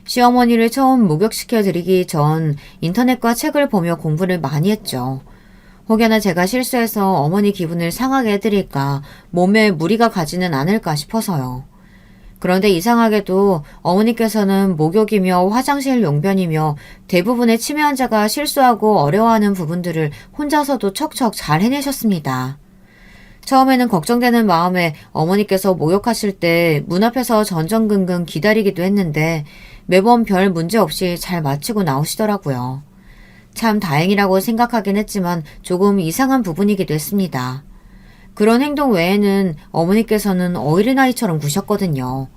시어머니를 처음 목욕시켜드리기 전 인터넷과 책을 보며 공부를 많이 했죠. 혹여나 제가 실수해서 어머니 기분을 상하게 해드릴까, 몸에 무리가 가지는 않을까 싶어서요. 그런데 이상하게도 어머니께서는 목욕이며 화장실 용변이며 대부분의 치매 환자가 실수하고 어려워하는 부분들을 혼자서도 척척 잘 해내셨습니다. 처음에는 걱정되는 마음에 어머니께서 목욕하실 때 문 앞에서 전전긍긍 기다리기도 했는데 매번 별 문제 없이 잘 마치고 나오시더라고요. 참 다행이라고 생각하긴 했지만 조금 이상한 부분이기도 했습니다. 그런 행동 외에는 어머니께서는 어린아이처럼 구셨거든요.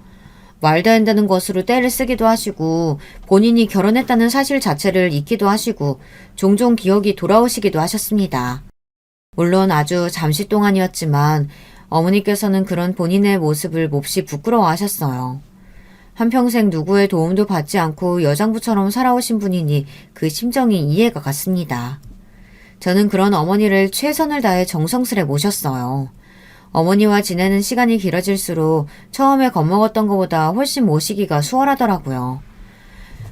말도 안 되는 것으로 떼를 쓰기도 하시고 본인이 결혼했다는 사실 자체를 잊기도 하시고 종종 기억이 돌아오시기도 하셨습니다. 물론 아주 잠시 동안이었지만 어머니께서는 그런 본인의 모습을 몹시 부끄러워하셨어요. 한평생 누구의 도움도 받지 않고 여장부처럼 살아오신 분이니 그 심정이 이해가 갔습니다. 저는 그런 어머니를 최선을 다해 정성스레 모셨어요. 어머니와 지내는 시간이 길어질수록 처음에 겁먹었던 것보다 훨씬 모시기가 수월하더라고요.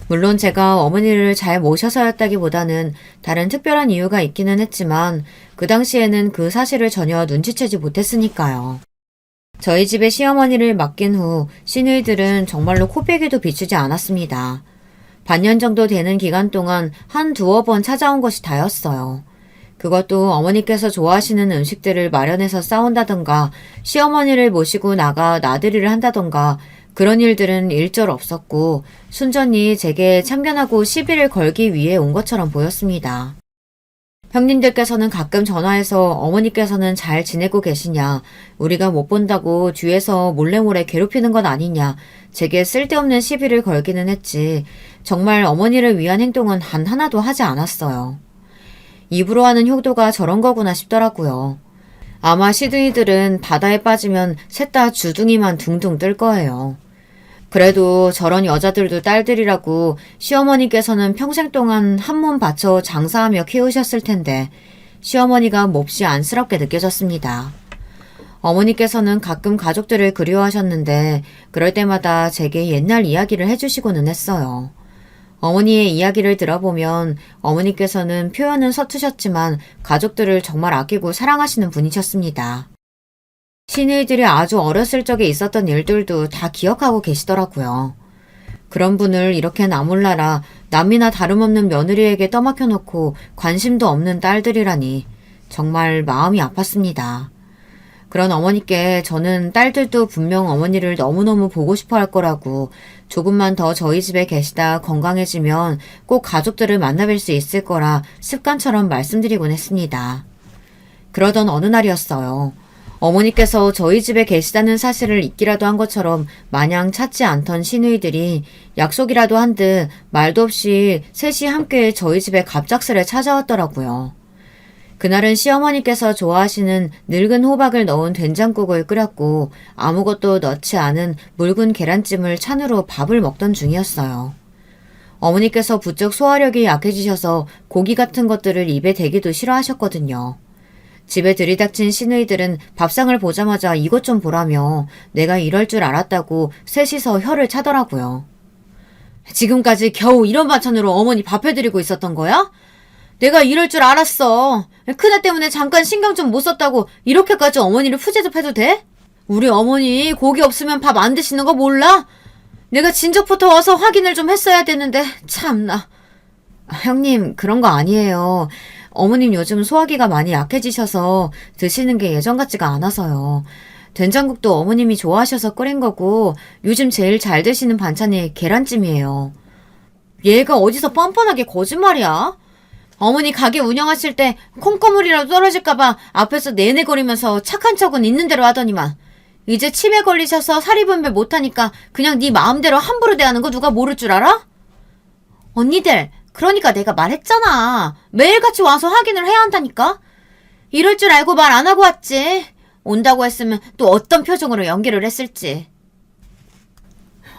물론 제가 어머니를 잘 모셔서였다기보다는 다른 특별한 이유가 있기는 했지만 그 당시에는 그 사실을 전혀 눈치채지 못했으니까요. 저희 집에 시어머니를 맡긴 후 시누이들은 정말로 코빼기도 비추지 않았습니다. 반년 정도 되는 기간 동안 한 두어 번 찾아온 것이 다였어요. 그것도 어머니께서 좋아하시는 음식들을 마련해서 싸운다던가 시어머니를 모시고 나가 나들이를 한다던가 그런 일들은 일절 없었고 순전히 제게 참견하고 시비를 걸기 위해 온 것처럼 보였습니다. 형님들께서는 가끔 전화해서 어머니께서는 잘 지내고 계시냐, 우리가 못 본다고 뒤에서 몰래몰래 괴롭히는 건 아니냐, 제게 쓸데없는 시비를 걸기는 했지 정말 어머니를 위한 행동은 단 하나도 하지 않았어요. 입으로 하는 효도가 저런 거구나 싶더라고요. 아마 시드니들은 바다에 빠지면 셋 다 주둥이만 둥둥 뜰 거예요. 그래도 저런 여자들도 딸들이라고 시어머니께서는 평생 동안 한 몸 바쳐 장사하며 키우셨을 텐데 시어머니가 몹시 안쓰럽게 느껴졌습니다. 어머니께서는 가끔 가족들을 그리워하셨는데 그럴 때마다 제게 옛날 이야기를 해주시고는 했어요. 어머니의 이야기를 들어보면 어머니께서는 표현은 서투셨지만 가족들을 정말 아끼고 사랑하시는 분이셨습니다. 시누이들이 아주 어렸을 적에 있었던 일들도 다 기억하고 계시더라고요. 그런 분을 이렇게 나몰라라 남이나 다름없는 며느리에게 떠맡겨놓고 관심도 없는 딸들이라니 정말 마음이 아팠습니다. 그런 어머니께 저는 딸들도 분명 어머니를 너무너무 보고 싶어 할 거라고 조금만 더 저희 집에 계시다 건강해지면 꼭 가족들을 만나뵐 수 있을 거라 습관처럼 말씀드리곤 했습니다. 그러던 어느 날이었어요. 어머니께서 저희 집에 계시다는 사실을 잊기라도 한 것처럼 마냥 찾지 않던 시누이들이 약속이라도 한 듯 말도 없이 셋이 함께 저희 집에 갑작스레 찾아왔더라고요. 그날은 시어머니께서 좋아하시는 늙은 호박을 넣은 된장국을 끓였고 아무것도 넣지 않은 묽은 계란찜을 찬으로 밥을 먹던 중이었어요. 어머니께서 부쩍 소화력이 약해지셔서 고기 같은 것들을 입에 대기도 싫어하셨거든요. 집에 들이닥친 시누이들은 밥상을 보자마자 이것 좀 보라며 내가 이럴 줄 알았다고 셋이서 혀를 차더라고요. 지금까지 겨우 이런 반찬으로 어머니 밥 해드리고 있었던 거야? 내가 이럴 줄 알았어. 큰애 때문에 잠깐 신경 좀 못 썼다고 이렇게까지 어머니를 푸제접해도 돼? 우리 어머니 고기 없으면 밥 안 드시는 거 몰라? 내가 진작부터 와서 확인을 좀 했어야 되는데 참나. 형님 그런 거 아니에요. 어머님 요즘 소화기가 많이 약해지셔서 드시는 게 예전 같지가 않아서요. 된장국도 어머님이 좋아하셔서 끓인 거고 요즘 제일 잘 드시는 반찬이 계란찜이에요. 얘가 어디서 뻔뻔하게 거짓말이야? 어머니 가게 운영하실 때 콩고물이라도 떨어질까봐 앞에서 내내거리면서 착한 척은 있는 대로 하더니만 이제 치매 걸리셔서 사리 분별 못하니까 그냥 네 마음대로 함부로 대하는 거 누가 모를 줄 알아? 언니들 그러니까 내가 말했잖아. 매일같이 와서 확인을 해야 한다니까. 이럴 줄 알고 말 안 하고 왔지. 온다고 했으면 또 어떤 표정으로 연기를 했을지.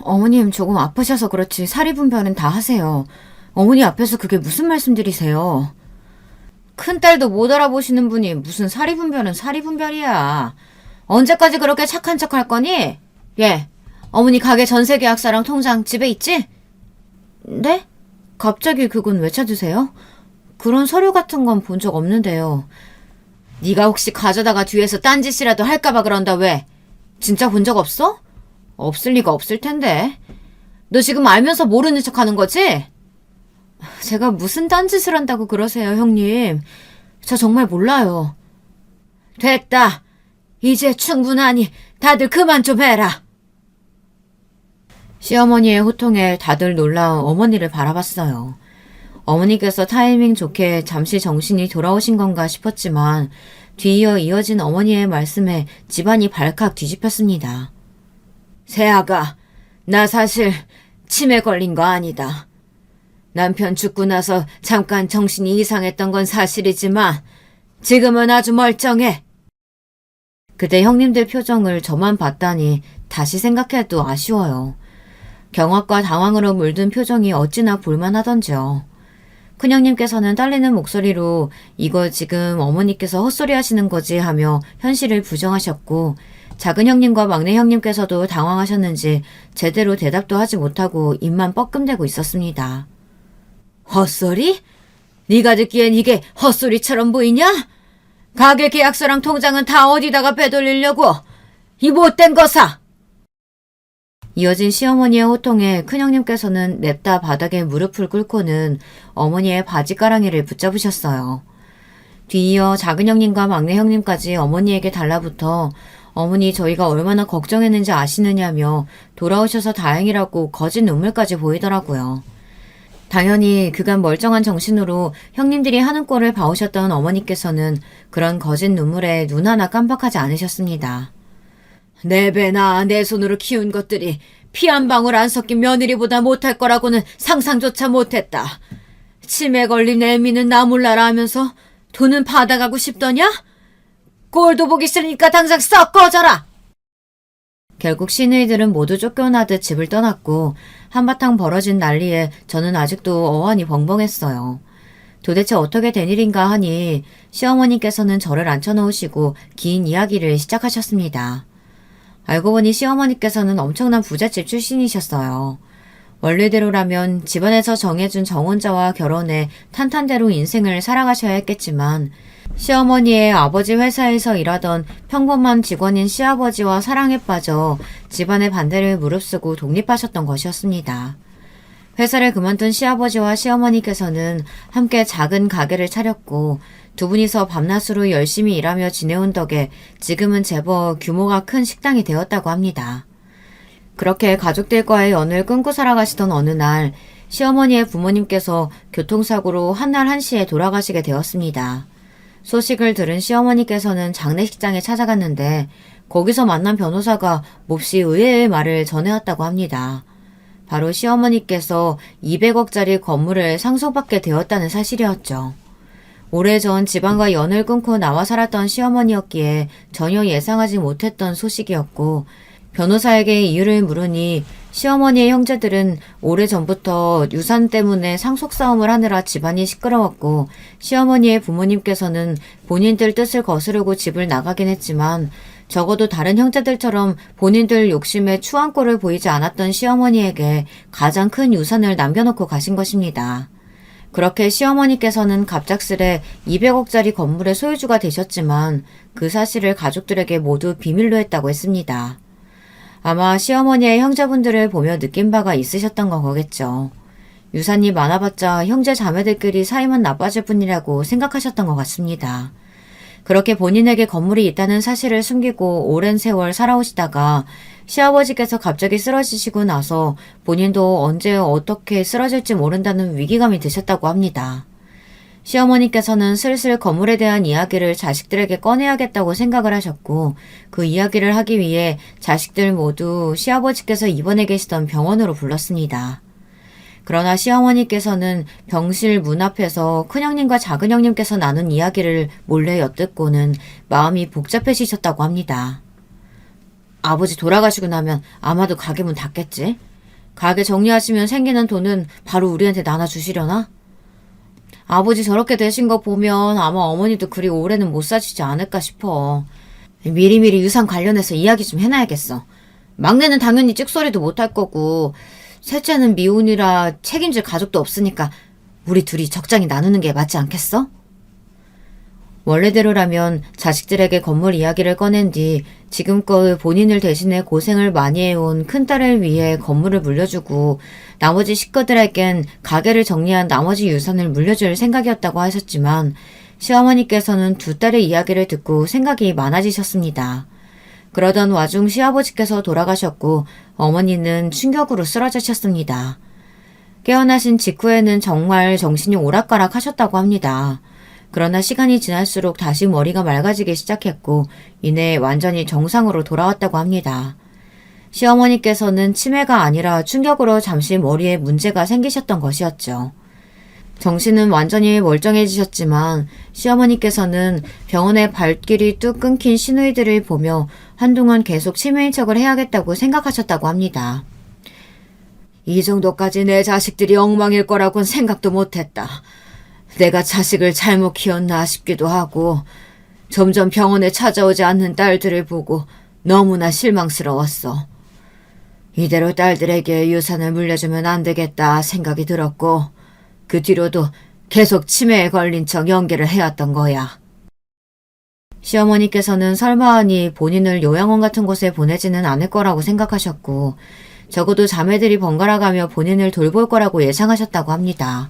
어머님 조금 아프셔서 그렇지 사리 분별은 다 하세요. 어머니 앞에서 그게 무슨 말씀들이세요? 큰딸도 못 알아보시는 분이 무슨 사리 분별은 사리 분별이야. 언제까지 그렇게 착한 척 할 거니? 예, 어머니 가게 전세 계약서랑 통장 집에 있지? 네? 갑자기 그건 왜 찾으세요? 그런 서류 같은 건 본 적 없는데요. 네가 혹시 가져다가 뒤에서 딴짓이라도 할까봐 그런다 왜? 진짜 본 적 없어? 없을 리가 없을 텐데. 너 지금 알면서 모르는 척 하는 거지? 제가 무슨 딴짓을 한다고 그러세요, 형님. 저 정말 몰라요. 됐다. 이제 충분하니 다들 그만 좀 해라. 시어머니의 호통에 다들 놀라 어머니를 바라봤어요. 어머니께서 타이밍 좋게 잠시 정신이 돌아오신 건가 싶었지만 뒤이어 이어진 어머니의 말씀에 집안이 발칵 뒤집혔습니다. 세아가, 나 사실 치매 걸린 거 아니다. 남편 죽고 나서 잠깐 정신이 이상했던 건 사실이지만 지금은 아주 멀쩡해. 그때 형님들 표정을 저만 봤다니 다시 생각해도 아쉬워요. 경악과 당황으로 물든 표정이 어찌나 볼만하던지요. 큰형님께서는 딸리는 목소리로 이거 지금 어머니께서 헛소리 하시는 거지 하며 현실을 부정하셨고 작은 형님과 막내 형님께서도 당황하셨는지 제대로 대답도 하지 못하고 입만 뻐끔대고 있었습니다. 헛소리? 네가 듣기엔 이게 헛소리처럼 보이냐? 가게 계약서랑 통장은 다 어디다가 빼돌리려고? 이 못된 거사! 이어진 시어머니의 호통에 큰형님께서는 냅다 바닥에 무릎을 꿇고는 어머니의 바지가랑이를 붙잡으셨어요. 뒤이어 작은 형님과 막내 형님까지 어머니에게 달라붙어 어머니 저희가 얼마나 걱정했는지 아시느냐며 돌아오셔서 다행이라고 거짓 눈물까지 보이더라고요. 당연히 그간 멀쩡한 정신으로 형님들이 하는 꼴을 봐오셨던 어머니께서는 그런 거짓 눈물에 눈 하나 깜빡하지 않으셨습니다. 내 배나 내 손으로 키운 것들이 피 한 방울 안 섞인 며느리보다 못할 거라고는 상상조차 못했다. 치매 걸린 애미는 나 몰라라 하면서 돈은 받아가고 싶더냐? 꼴도 보기 싫으니까 당장 썩 꺼져라! 결국 시누이들은 모두 쫓겨나듯 집을 떠났고 한바탕 벌어진 난리에 저는 아직도 어안이 벙벙했어요. 도대체 어떻게 된 일인가 하니 시어머니께서는 저를 앉혀놓으시고 긴 이야기를 시작하셨습니다. 알고 보니 시어머니께서는 엄청난 부잣집 출신이셨어요. 원래대로라면 집안에서 정해준 정혼자와 결혼해 탄탄대로 인생을 살아가셔야 했겠지만 시어머니의 아버지 회사에서 일하던 평범한 직원인 시아버지와 사랑에 빠져 집안의 반대를 무릅쓰고 독립하셨던 것이었습니다. 회사를 그만둔 시아버지와 시어머니께서는 함께 작은 가게를 차렸고 두 분이서 밤낮으로 열심히 일하며 지내온 덕에 지금은 제법 규모가 큰 식당이 되었다고 합니다. 그렇게 가족들과의 연을 끊고 살아가시던 어느 날 시어머니의 부모님께서 교통사고로 한날 한시에 돌아가시게 되었습니다. 소식을 들은 시어머니께서는 장례식장에 찾아갔는데 거기서 만난 변호사가 몹시 의외의 말을 전해왔다고 합니다. 바로 시어머니께서 200억짜리 건물을 상속받게 되었다는 사실이었죠. 오래전 집안과 연을 끊고 나와 살았던 시어머니였기에 전혀 예상하지 못했던 소식이었고 변호사에게 이유를 물으니 시어머니의 형제들은 오래전부터 유산 때문에 상속 싸움을 하느라 집안이 시끄러웠고 시어머니의 부모님께서는 본인들 뜻을 거스르고 집을 나가긴 했지만 적어도 다른 형제들처럼 본인들 욕심에 추한 꼴을 보이지 않았던 시어머니에게 가장 큰 유산을 남겨놓고 가신 것입니다. 그렇게 시어머니께서는 갑작스레 200억짜리 건물의 소유주가 되셨지만 그 사실을 가족들에게 모두 비밀로 했다고 했습니다. 아마 시어머니의 형제분들을 보며 느낀 바가 있으셨던 거겠죠. 유산이 많아봤자 형제 자매들끼리 사이만 나빠질 뿐이라고 생각하셨던 것 같습니다. 그렇게 본인에게 건물이 있다는 사실을 숨기고 오랜 세월 살아오시다가 시아버지께서 갑자기 쓰러지시고 나서 본인도 언제 어떻게 쓰러질지 모른다는 위기감이 드셨다고 합니다. 시어머니께서는 슬슬 건물에 대한 이야기를 자식들에게 꺼내야겠다고 생각을 하셨고 그 이야기를 하기 위해 자식들 모두 시아버지께서 입원해 계시던 병원으로 불렀습니다. 그러나 시어머니께서는 병실 문 앞에서 큰형님과 작은형님께서 나눈 이야기를 몰래 엿듣고는 마음이 복잡해지셨다고 합니다. 아버지 돌아가시고 나면 아마도 가게 문 닫겠지? 가게 정리하시면 생기는 돈은 바로 우리한테 나눠주시려나? 아버지 저렇게 되신 거 보면 아마 어머니도 그리 오래는 못 사시지 않을까 싶어. 미리미리 유산 관련해서 이야기 좀 해놔야겠어. 막내는 당연히 찍소리도 못할 거고 셋째는 미혼이라 책임질 가족도 없으니까 우리 둘이 적당히 나누는 게 맞지 않겠어? 원래대로라면 자식들에게 건물 이야기를 꺼낸 뒤 지금껏 본인을 대신해 고생을 많이 해온 큰딸을 위해 건물을 물려주고 나머지 식구들에겐 가게를 정리한 나머지 유산을 물려줄 생각이었다고 하셨지만 시어머니께서는 두 딸의 이야기를 듣고 생각이 많아지셨습니다. 그러던 와중 시아버지께서 돌아가셨고 어머니는 충격으로 쓰러지셨습니다. 깨어나신 직후에는 정말 정신이 오락가락 하셨다고 합니다. 그러나 시간이 지날수록 다시 머리가 맑아지기 시작했고 이내 완전히 정상으로 돌아왔다고 합니다. 시어머니께서는 치매가 아니라 충격으로 잠시 머리에 문제가 생기셨던 것이었죠. 정신은 완전히 멀쩡해지셨지만 시어머니께서는 병원의 발길이 뚝 끊긴 시누이들을 보며 한동안 계속 치매인 척을 해야겠다고 생각하셨다고 합니다. 이 정도까지 내 자식들이 엉망일 거라고는 생각도 못했다. 내가 자식을 잘못 키웠나 싶기도 하고 점점 병원에 찾아오지 않는 딸들을 보고 너무나 실망스러웠어. 이대로 딸들에게 유산을 물려주면 안 되겠다 생각이 들었고 그 뒤로도 계속 치매에 걸린 척 연기를 해왔던 거야. 시어머니께서는 설마하니 본인을 요양원 같은 곳에 보내지는 않을 거라고 생각하셨고 적어도 자매들이 번갈아가며 본인을 돌볼 거라고 예상하셨다고 합니다.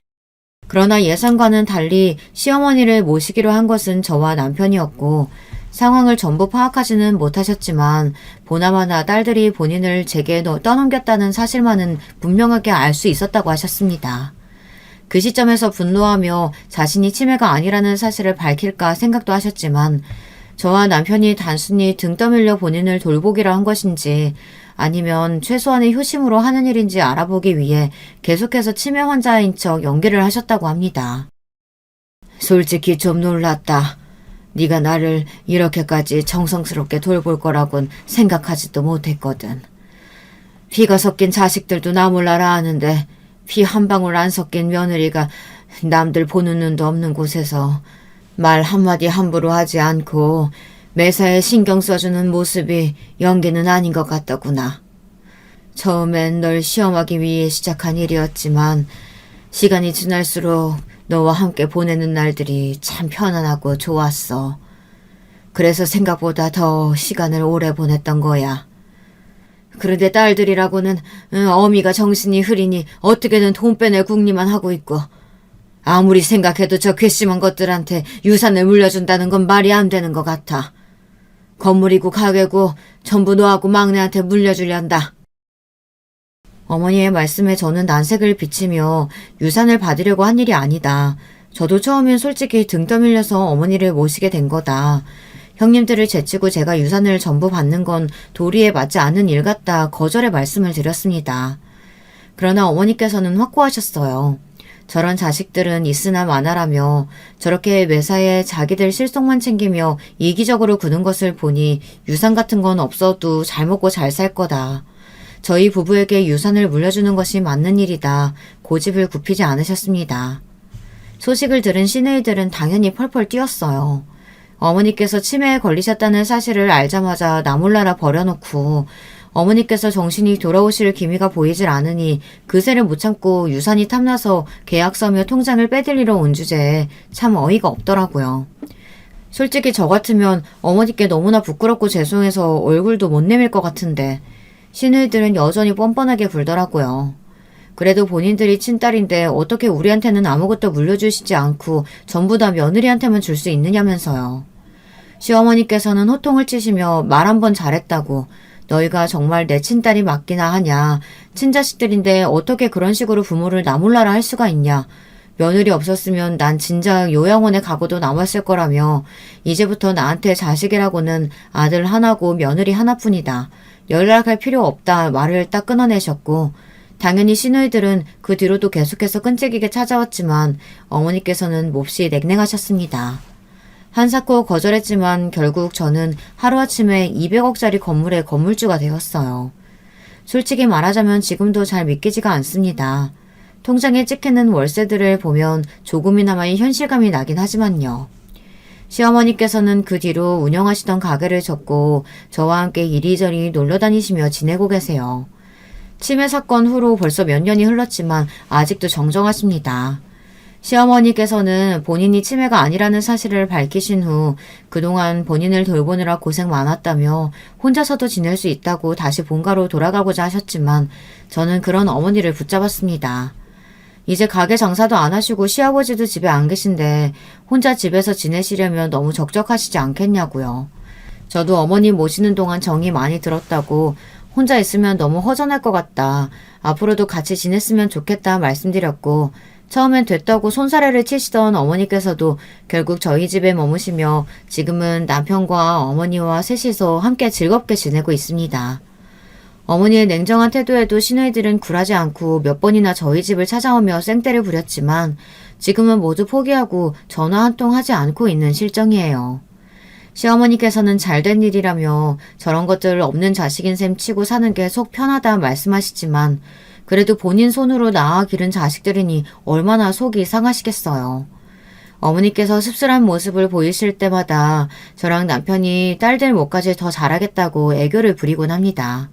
그러나 예상과는 달리 시어머니를 모시기로 한 것은 저와 남편이었고 상황을 전부 파악하지는 못하셨지만 보나마나 딸들이 본인을 제게 떠넘겼다는 사실만은 분명하게 알 수 있었다고 하셨습니다. 그 시점에서 분노하며 자신이 치매가 아니라는 사실을 밝힐까 생각도 하셨지만 저와 남편이 단순히 등 떠밀려 본인을 돌보기로 한 것인지 아니면 최소한의 효심으로 하는 일인지 알아보기 위해 계속해서 치매 환자인 척 연기를 하셨다고 합니다. 솔직히 좀 놀랐다. 네가 나를 이렇게까지 정성스럽게 돌볼 거라곤 생각하지도 못했거든. 피가 섞인 자식들도 나 몰라라 하는데 피 한 방울 안 섞인 며느리가 남들 보는 눈도 없는 곳에서 말 한마디 함부로 하지 않고 매사에 신경 써주는 모습이 연기는 아닌 것 같더구나. 처음엔 널 시험하기 위해 시작한 일이었지만 시간이 지날수록 너와 함께 보내는 날들이 참 편안하고 좋았어. 그래서 생각보다 더 시간을 오래 보냈던 거야. 그런데 딸들이라고는 어미가 정신이 흐리니 어떻게든 돈 빼낼 궁리만 하고 있고 아무리 생각해도 저 괘씸한 것들한테 유산을 물려준다는 건 말이 안 되는 것 같아. 건물이고 가게고 전부 너하고 막내한테 물려주련다. 어머니의 말씀에 저는 난색을 비치며 유산을 받으려고 한 일이 아니다. 저도 처음엔 솔직히 등 떠밀려서 어머니를 모시게 된 거다. 형님들을 제치고 제가 유산을 전부 받는 건 도리에 맞지 않는 일 같다 거절의 말씀을 드렸습니다. 그러나 어머니께서는 확고하셨어요. 저런 자식들은 있으나 마나라며 저렇게 매사에 자기들 실속만 챙기며 이기적으로 구는 것을 보니 유산 같은 건 없어도 잘 먹고 잘 살 거다. 저희 부부에게 유산을 물려주는 것이 맞는 일이다. 고집을 굽히지 않으셨습니다. 소식을 들은 시누이들은 당연히 펄펄 뛰었어요. 어머니께서 치매에 걸리셨다는 사실을 알자마자 나 몰라라 버려놓고 어머니께서 정신이 돌아오실 기미가 보이질 않으니 그새를 못 참고 유산이 탐나서 계약서며 통장을 빼들리러 온 주제에 참 어이가 없더라고요. 솔직히 저 같으면 어머니께 너무나 부끄럽고 죄송해서 얼굴도 못 내밀 것 같은데 시누이들은 여전히 뻔뻔하게 굴더라고요. 그래도 본인들이 친딸인데 어떻게 우리한테는 아무것도 물려주시지 않고 전부 다 며느리한테만 줄 수 있느냐면서요. 시어머니께서는 호통을 치시며 말 한 번 잘했다고 너희가 정말 내 친딸이 맞기나 하냐. 친자식들인데 어떻게 그런 식으로 부모를 나 몰라라 할 수가 있냐. 며느리 없었으면 난 진작 요양원에 가고도 남았을 거라며 이제부터 나한테 자식이라고는 아들 하나고 며느리 하나뿐이다. 연락할 필요 없다 말을 딱 끊어내셨고 당연히 시누이들은 그 뒤로도 계속해서 끈질기게 찾아왔지만 어머니께서는 몹시 냉랭하셨습니다. 한사코 거절했지만 결국 저는 하루아침에 200억짜리 건물의 건물주가 되었어요. 솔직히 말하자면 지금도 잘 믿기지가 않습니다. 통장에 찍히는 월세들을 보면 조금이나마의 현실감이 나긴 하지만요. 시어머니께서는 그 뒤로 운영하시던 가게를 접고 저와 함께 이리저리 놀러다니시며 지내고 계세요. 치매 사건 후로 벌써 몇 년이 흘렀지만 아직도 정정하십니다. 시어머니께서는 본인이 치매가 아니라는 사실을 밝히신 후 그동안 본인을 돌보느라 고생 많았다며 혼자서도 지낼 수 있다고 다시 본가로 돌아가고자 하셨지만 저는 그런 어머니를 붙잡았습니다. 이제 가게 장사도 안 하시고 시아버지도 집에 안 계신데 혼자 집에서 지내시려면 너무 적적하시지 않겠냐고요. 저도 어머니 모시는 동안 정이 많이 들었다고 혼자 있으면 너무 허전할 것 같다. 앞으로도 같이 지냈으면 좋겠다 말씀드렸고 처음엔 됐다고 손사래를 치시던 어머니께서도 결국 저희 집에 머무시며 지금은 남편과 어머니와 셋이서 함께 즐겁게 지내고 있습니다. 어머니의 냉정한 태도에도 시누이들은 굴하지 않고 몇 번이나 저희 집을 찾아오며 생떼를 부렸지만 지금은 모두 포기하고 전화 한 통 하지 않고 있는 실정이에요. 시어머니께서는 잘된 일이라며 저런 것들 없는 자식인 셈 치고 사는 게 속 편하다 말씀하시지만 그래도 본인 손으로 낳아 기른 자식들이니 얼마나 속이 상하시겠어요. 어머니께서 씁쓸한 모습을 보이실 때마다 저랑 남편이 딸들 몫까지 더 잘하겠다고 애교를 부리곤 합니다.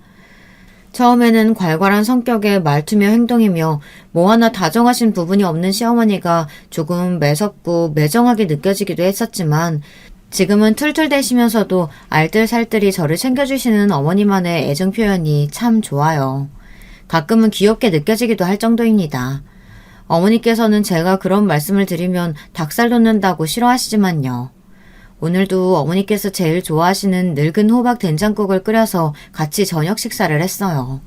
처음에는 괄괄한 성격의 말투며 행동이며 뭐 하나 다정하신 부분이 없는 시어머니가 조금 매섭고 매정하게 느껴지기도 했었지만 지금은 툴툴대시면서도 알뜰살뜰히 저를 챙겨주시는 어머니만의 애정 표현이 참 좋아요. 가끔은 귀엽게 느껴지기도 할 정도입니다. 어머니께서는 제가 그런 말씀을 드리면 닭살 돋는다고 싫어하시지만요. 오늘도 어머니께서 제일 좋아하시는 늙은 호박 된장국을 끓여서 같이 저녁 식사를 했어요.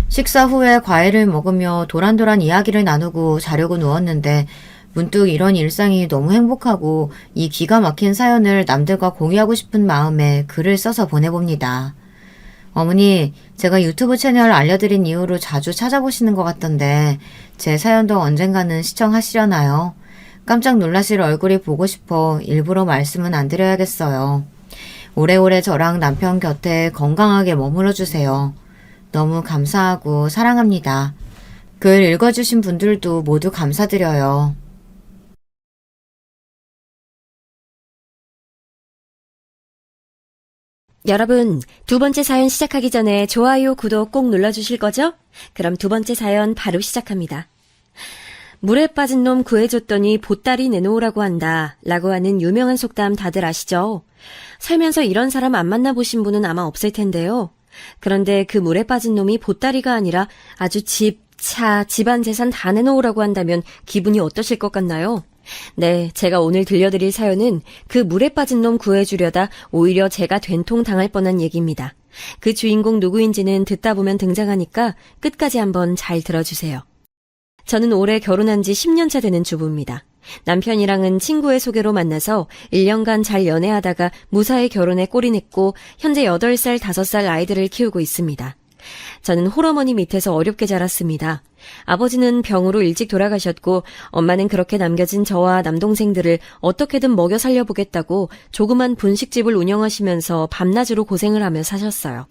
식사 후에 과일을 먹으며 도란도란 이야기를 나누고 자려고 누웠는데 문득 이런 일상이 너무 행복하고 이 기가 막힌 사연을 남들과 공유하고 싶은 마음에 글을 써서 보내봅니다. 어머니, 제가 유튜브 채널 알려드린 이후로 자주 찾아보시는 것 같던데 제 사연도 언젠가는 시청하시려나요? 깜짝 놀라실 얼굴이 보고 싶어 일부러 말씀은 안 드려야겠어요. 오래오래 저랑 남편 곁에 건강하게 머물러 주세요. 너무 감사하고 사랑합니다. 글 읽어주신 분들도 모두 감사드려요. 여러분, 두 번째 사연 시작하기 전에 좋아요, 구독 꼭 눌러주실 거죠? 그럼 두 번째 사연 바로 시작합니다. 물에 빠진 놈 구해줬더니 보따리 내놓으라고 한다 라고 하는 유명한 속담 다들 아시죠? 살면서 이런 사람 안 만나보신 분은 아마 없을 텐데요. 그런데 그 물에 빠진 놈이 보따리가 아니라 아주 집, 차, 집안 재산 다 내놓으라고 한다면 기분이 어떠실 것 같나요? 네, 제가 오늘 들려드릴 사연은 그 물에 빠진 놈 구해주려다 오히려 제가 된통 당할 뻔한 얘기입니다. 그 주인공 누구인지는 듣다 보면 등장하니까 끝까지 한번 잘 들어주세요. 저는 올해 결혼한 지 10년 차 되는 주부입니다. 남편이랑은 친구의 소개로 만나서 1년간 잘 연애하다가 무사히 결혼에 꼴이 냈고 현재 8살, 5살 아이들을 키우고 있습니다. 저는 홀어머니 밑에서 어렵게 자랐습니다. 아버지는 병으로 일찍 돌아가셨고 엄마는 그렇게 남겨진 저와 남동생들을 어떻게든 먹여 살려보겠다고 조그만 분식집을 운영하시면서 밤낮으로 고생을 하며 사셨어요.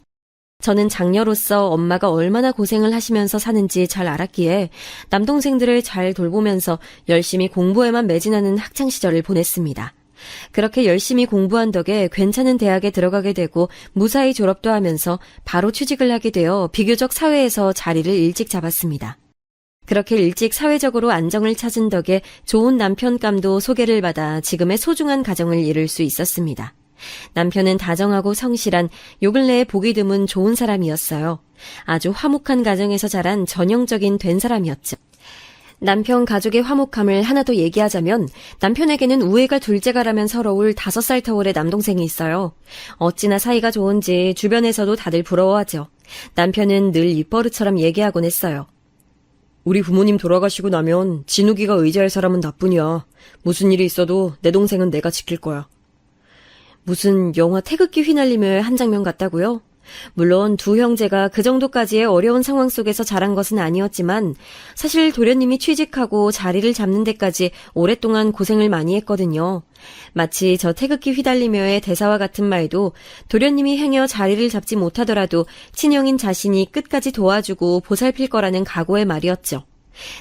저는 장녀로서 엄마가 얼마나 고생을 하시면서 사는지 잘 알았기에 남동생들을 잘 돌보면서 열심히 공부에만 매진하는 학창시절을 보냈습니다. 그렇게 열심히 공부한 덕에 괜찮은 대학에 들어가게 되고 무사히 졸업도 하면서 바로 취직을 하게 되어 비교적 사회에서 자리를 일찍 잡았습니다. 그렇게 일찍 사회적으로 안정을 찾은 덕에 좋은 남편감도 소개를 받아 지금의 소중한 가정을 이룰 수 있었습니다. 남편은 다정하고 성실한 요 근래에 보기 드문 좋은 사람이었어요. 아주 화목한 가정에서 자란 전형적인 된 사람이었죠. 남편 가족의 화목함을 하나 더 얘기하자면 남편에게는 우애가 둘째가라면 서러울 5살 터울의 남동생이 있어요. 어찌나 사이가 좋은지 주변에서도 다들 부러워하죠. 남편은 늘 입버릇처럼 얘기하곤 했어요. 우리 부모님 돌아가시고 나면 진욱이가 의지할 사람은 나뿐이야. 무슨 일이 있어도 내 동생은 내가 지킬 거야. 무슨 영화 태극기 휘날림의 한 장면 같다고요? 물론 두 형제가 그 정도까지의 어려운 상황 속에서 자란 것은 아니었지만 사실 도련님이 취직하고 자리를 잡는 데까지 오랫동안 고생을 많이 했거든요. 마치 저 태극기 휘달리며의 대사와 같은 말도 도련님이 행여 자리를 잡지 못하더라도 친형인 자신이 끝까지 도와주고 보살필 거라는 각오의 말이었죠.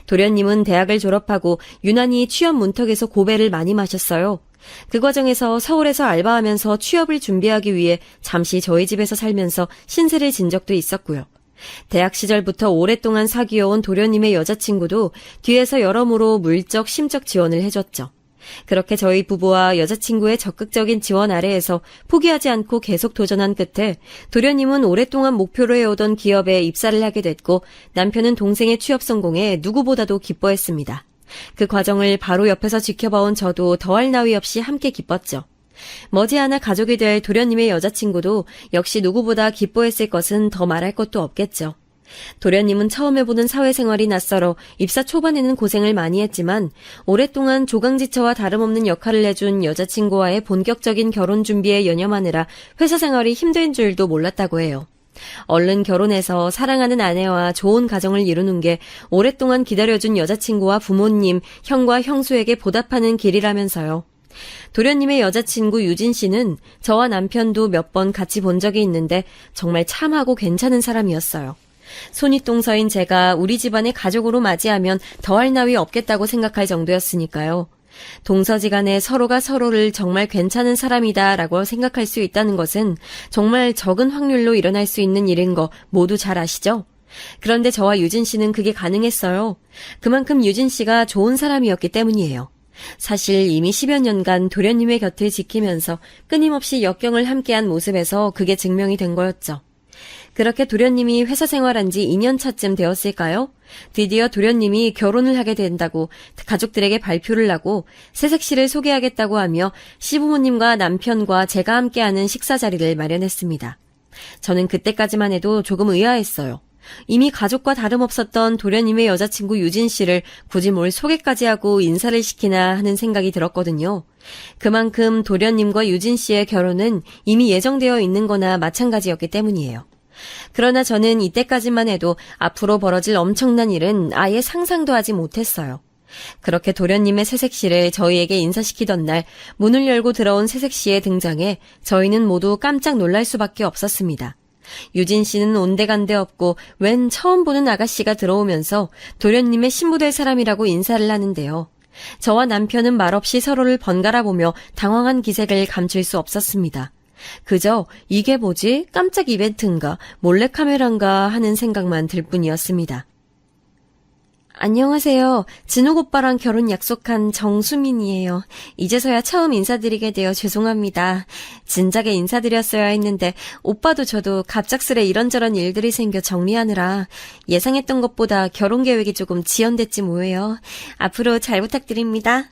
도련님은 대학을 졸업하고 유난히 취업 문턱에서 고배를 많이 마셨어요. 그 과정에서 서울에서 알바하면서 취업을 준비하기 위해 잠시 저희 집에서 살면서 신세를 진 적도 있었고요. 대학 시절부터 오랫동안 사귀어온 도련님의 여자친구도 뒤에서 여러모로 물적, 심적 지원을 해줬죠. 그렇게 저희 부부와 여자친구의 적극적인 지원 아래에서 포기하지 않고 계속 도전한 끝에 도련님은 오랫동안 목표로 해오던 기업에 입사를 하게 됐고 남편은 동생의 취업 성공에 누구보다도 기뻐했습니다. 그 과정을 바로 옆에서 지켜봐온 저도 더할 나위 없이 함께 기뻤죠. 머지않아 가족이 될 도련님의 여자친구도 역시 누구보다 기뻐했을 것은 더 말할 것도 없겠죠. 도련님은 처음 해보는 사회생활이 낯설어 입사 초반에는 고생을 많이 했지만 오랫동안 조강지처와 다름없는 역할을 해준 여자친구와의 본격적인 결혼 준비에 연연하느라 회사 생활이 힘든 줄도 몰랐다고 해요. 얼른 결혼해서 사랑하는 아내와 좋은 가정을 이루는 게 오랫동안 기다려준 여자친구와 부모님, 형과 형수에게 보답하는 길이라면서요. 도련님의 여자친구 유진 씨는 저와 남편도 몇 번 같이 본 적이 있는데 정말 참하고 괜찮은 사람이었어요. 손윗동서인 제가 우리 집안의 가족으로 맞이하면 더할 나위 없겠다고 생각할 정도였으니까요. 동서지간에 서로가 서로를 정말 괜찮은 사람이다라고 생각할 수 있다는 것은 정말 적은 확률로 일어날 수 있는 일인 거 모두 잘 아시죠? 그런데 저와 유진 씨는 그게 가능했어요. 그만큼 유진 씨가 좋은 사람이었기 때문이에요. 사실 이미 10여 년간 도련님의 곁을 지키면서 끊임없이 역경을 함께한 모습에서 그게 증명이 된 거였죠. 그렇게 도련님이 회사 생활한 지 2년 차쯤 되었을까요? 드디어 도련님이 결혼을 하게 된다고 가족들에게 발표를 하고 새색시를 소개하겠다고 하며 시부모님과 남편과 제가 함께하는 식사 자리를 마련했습니다. 저는 그때까지만 해도 조금 의아했어요. 이미 가족과 다름없었던 도련님의 여자친구 유진 씨를 굳이 뭘 소개까지 하고 인사를 시키나 하는 생각이 들었거든요. 그만큼 도련님과 유진 씨의 결혼은 이미 예정되어 있는 거나 마찬가지였기 때문이에요. 그러나 저는 이때까지만 해도 앞으로 벌어질 엄청난 일은 아예 상상도 하지 못했어요. 그렇게 도련님의 새색시를 저희에게 인사시키던 날 문을 열고 들어온 새색시의 등장에 저희는 모두 깜짝 놀랄 수밖에 없었습니다. 유진 씨는 온데간데 없고 웬 처음 보는 아가씨가 들어오면서 도련님의 신부 될 사람이라고 인사를 하는데요. 저와 남편은 말없이 서로를 번갈아 보며 당황한 기색을 감출 수 없었습니다. 그저 이게 뭐지? 깜짝 이벤트인가? 몰래카메라인가? 하는 생각만 들 뿐이었습니다. 안녕하세요. 진욱 오빠랑 결혼 약속한 정수민이에요. 이제서야 처음 인사드리게 되어 죄송합니다. 진작에 인사드렸어야 했는데 오빠도 저도 갑작스레 이런저런 일들이 생겨 정리하느라 예상했던 것보다 결혼 계획이 조금 지연됐지 뭐예요. 앞으로 잘 부탁드립니다.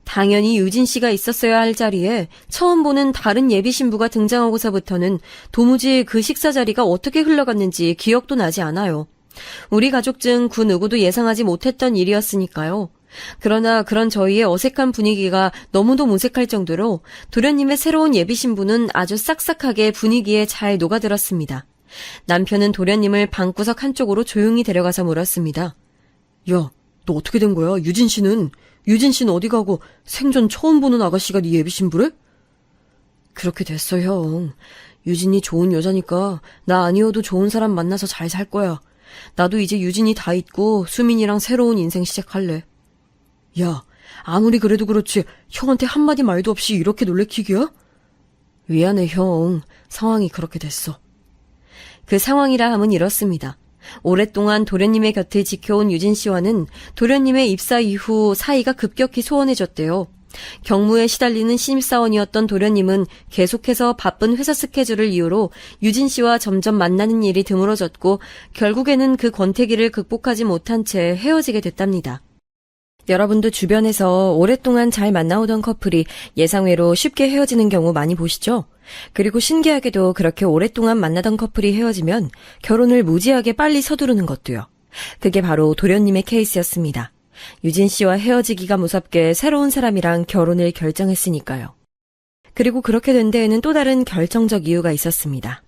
당연히 유진 씨가 있었어야 할 자리에 처음 보는 다른 예비 신부가 등장하고서부터는 도무지 그 식사 자리가 어떻게 흘러갔는지 기억도 나지 않아요. 우리 가족 중 그 누구도 예상하지 못했던 일이었으니까요. 그러나 그런 저희의 어색한 분위기가 너무도 무색할 정도로 도련님의 새로운 예비 신부는 아주 싹싹하게 분위기에 잘 녹아들었습니다. 남편은 도련님을 방구석 한쪽으로 조용히 데려가서 물었습니다. 야, 너 어떻게 된 거야? 유진 씨는 어디 가고 생전 처음 보는 아가씨가 네 예비 신부래? 그렇게 됐어, 형. 유진이 좋은 여자니까 나 아니어도 좋은 사람 만나서 잘 살 거야. 나도 이제 유진이 다 잊고 수민이랑 새로운 인생 시작할래. 야, 아무리 그래도 그렇지 형한테 한마디 말도 없이 이렇게 놀래키기야? 미안해, 형. 상황이 그렇게 됐어. 그 상황이라 함은 이렇습니다. 오랫동안 도련님의 곁을 지켜온 유진 씨와는 도련님의 입사 이후 사이가 급격히 소원해졌대요. 경무에 시달리는 신입사원이었던 도련님은 계속해서 바쁜 회사 스케줄을 이유로 유진 씨와 점점 만나는 일이 드물어졌고 결국에는 그 권태기를 극복하지 못한 채 헤어지게 됐답니다. 여러분도 주변에서 오랫동안 잘 만나오던 커플이 예상외로 쉽게 헤어지는 경우 많이 보시죠? 그리고 신기하게도 그렇게 오랫동안 만나던 커플이 헤어지면 결혼을 무지하게 빨리 서두르는 것도요. 그게 바로 도련님의 케이스였습니다. 유진 씨와 헤어지기가 무섭게 새로운 사람이랑 결혼을 결정했으니까요. 그리고 그렇게 된 데에는 또 다른 결정적 이유가 있었습니다.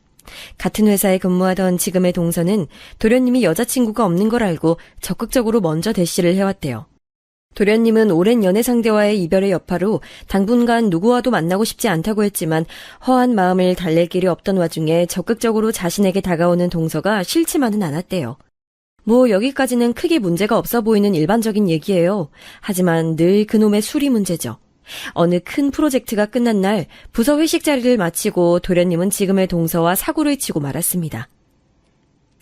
같은 회사에 근무하던 지금의 동서는 도련님이 여자친구가 없는 걸 알고 적극적으로 먼저 대시를 해왔대요. 도련님은 오랜 연애 상대와의 이별의 여파로 당분간 누구와도 만나고 싶지 않다고 했지만 허한 마음을 달랠 길이 없던 와중에 적극적으로 자신에게 다가오는 동서가 싫지만은 않았대요. 뭐 여기까지는 크게 문제가 없어 보이는 일반적인 얘기예요. 하지만 늘 그놈의 술이 문제죠. 어느 큰 프로젝트가 끝난 날 부서 회식 자리를 마치고 도련님은 지금의 동서와 사고를 치고 말았습니다.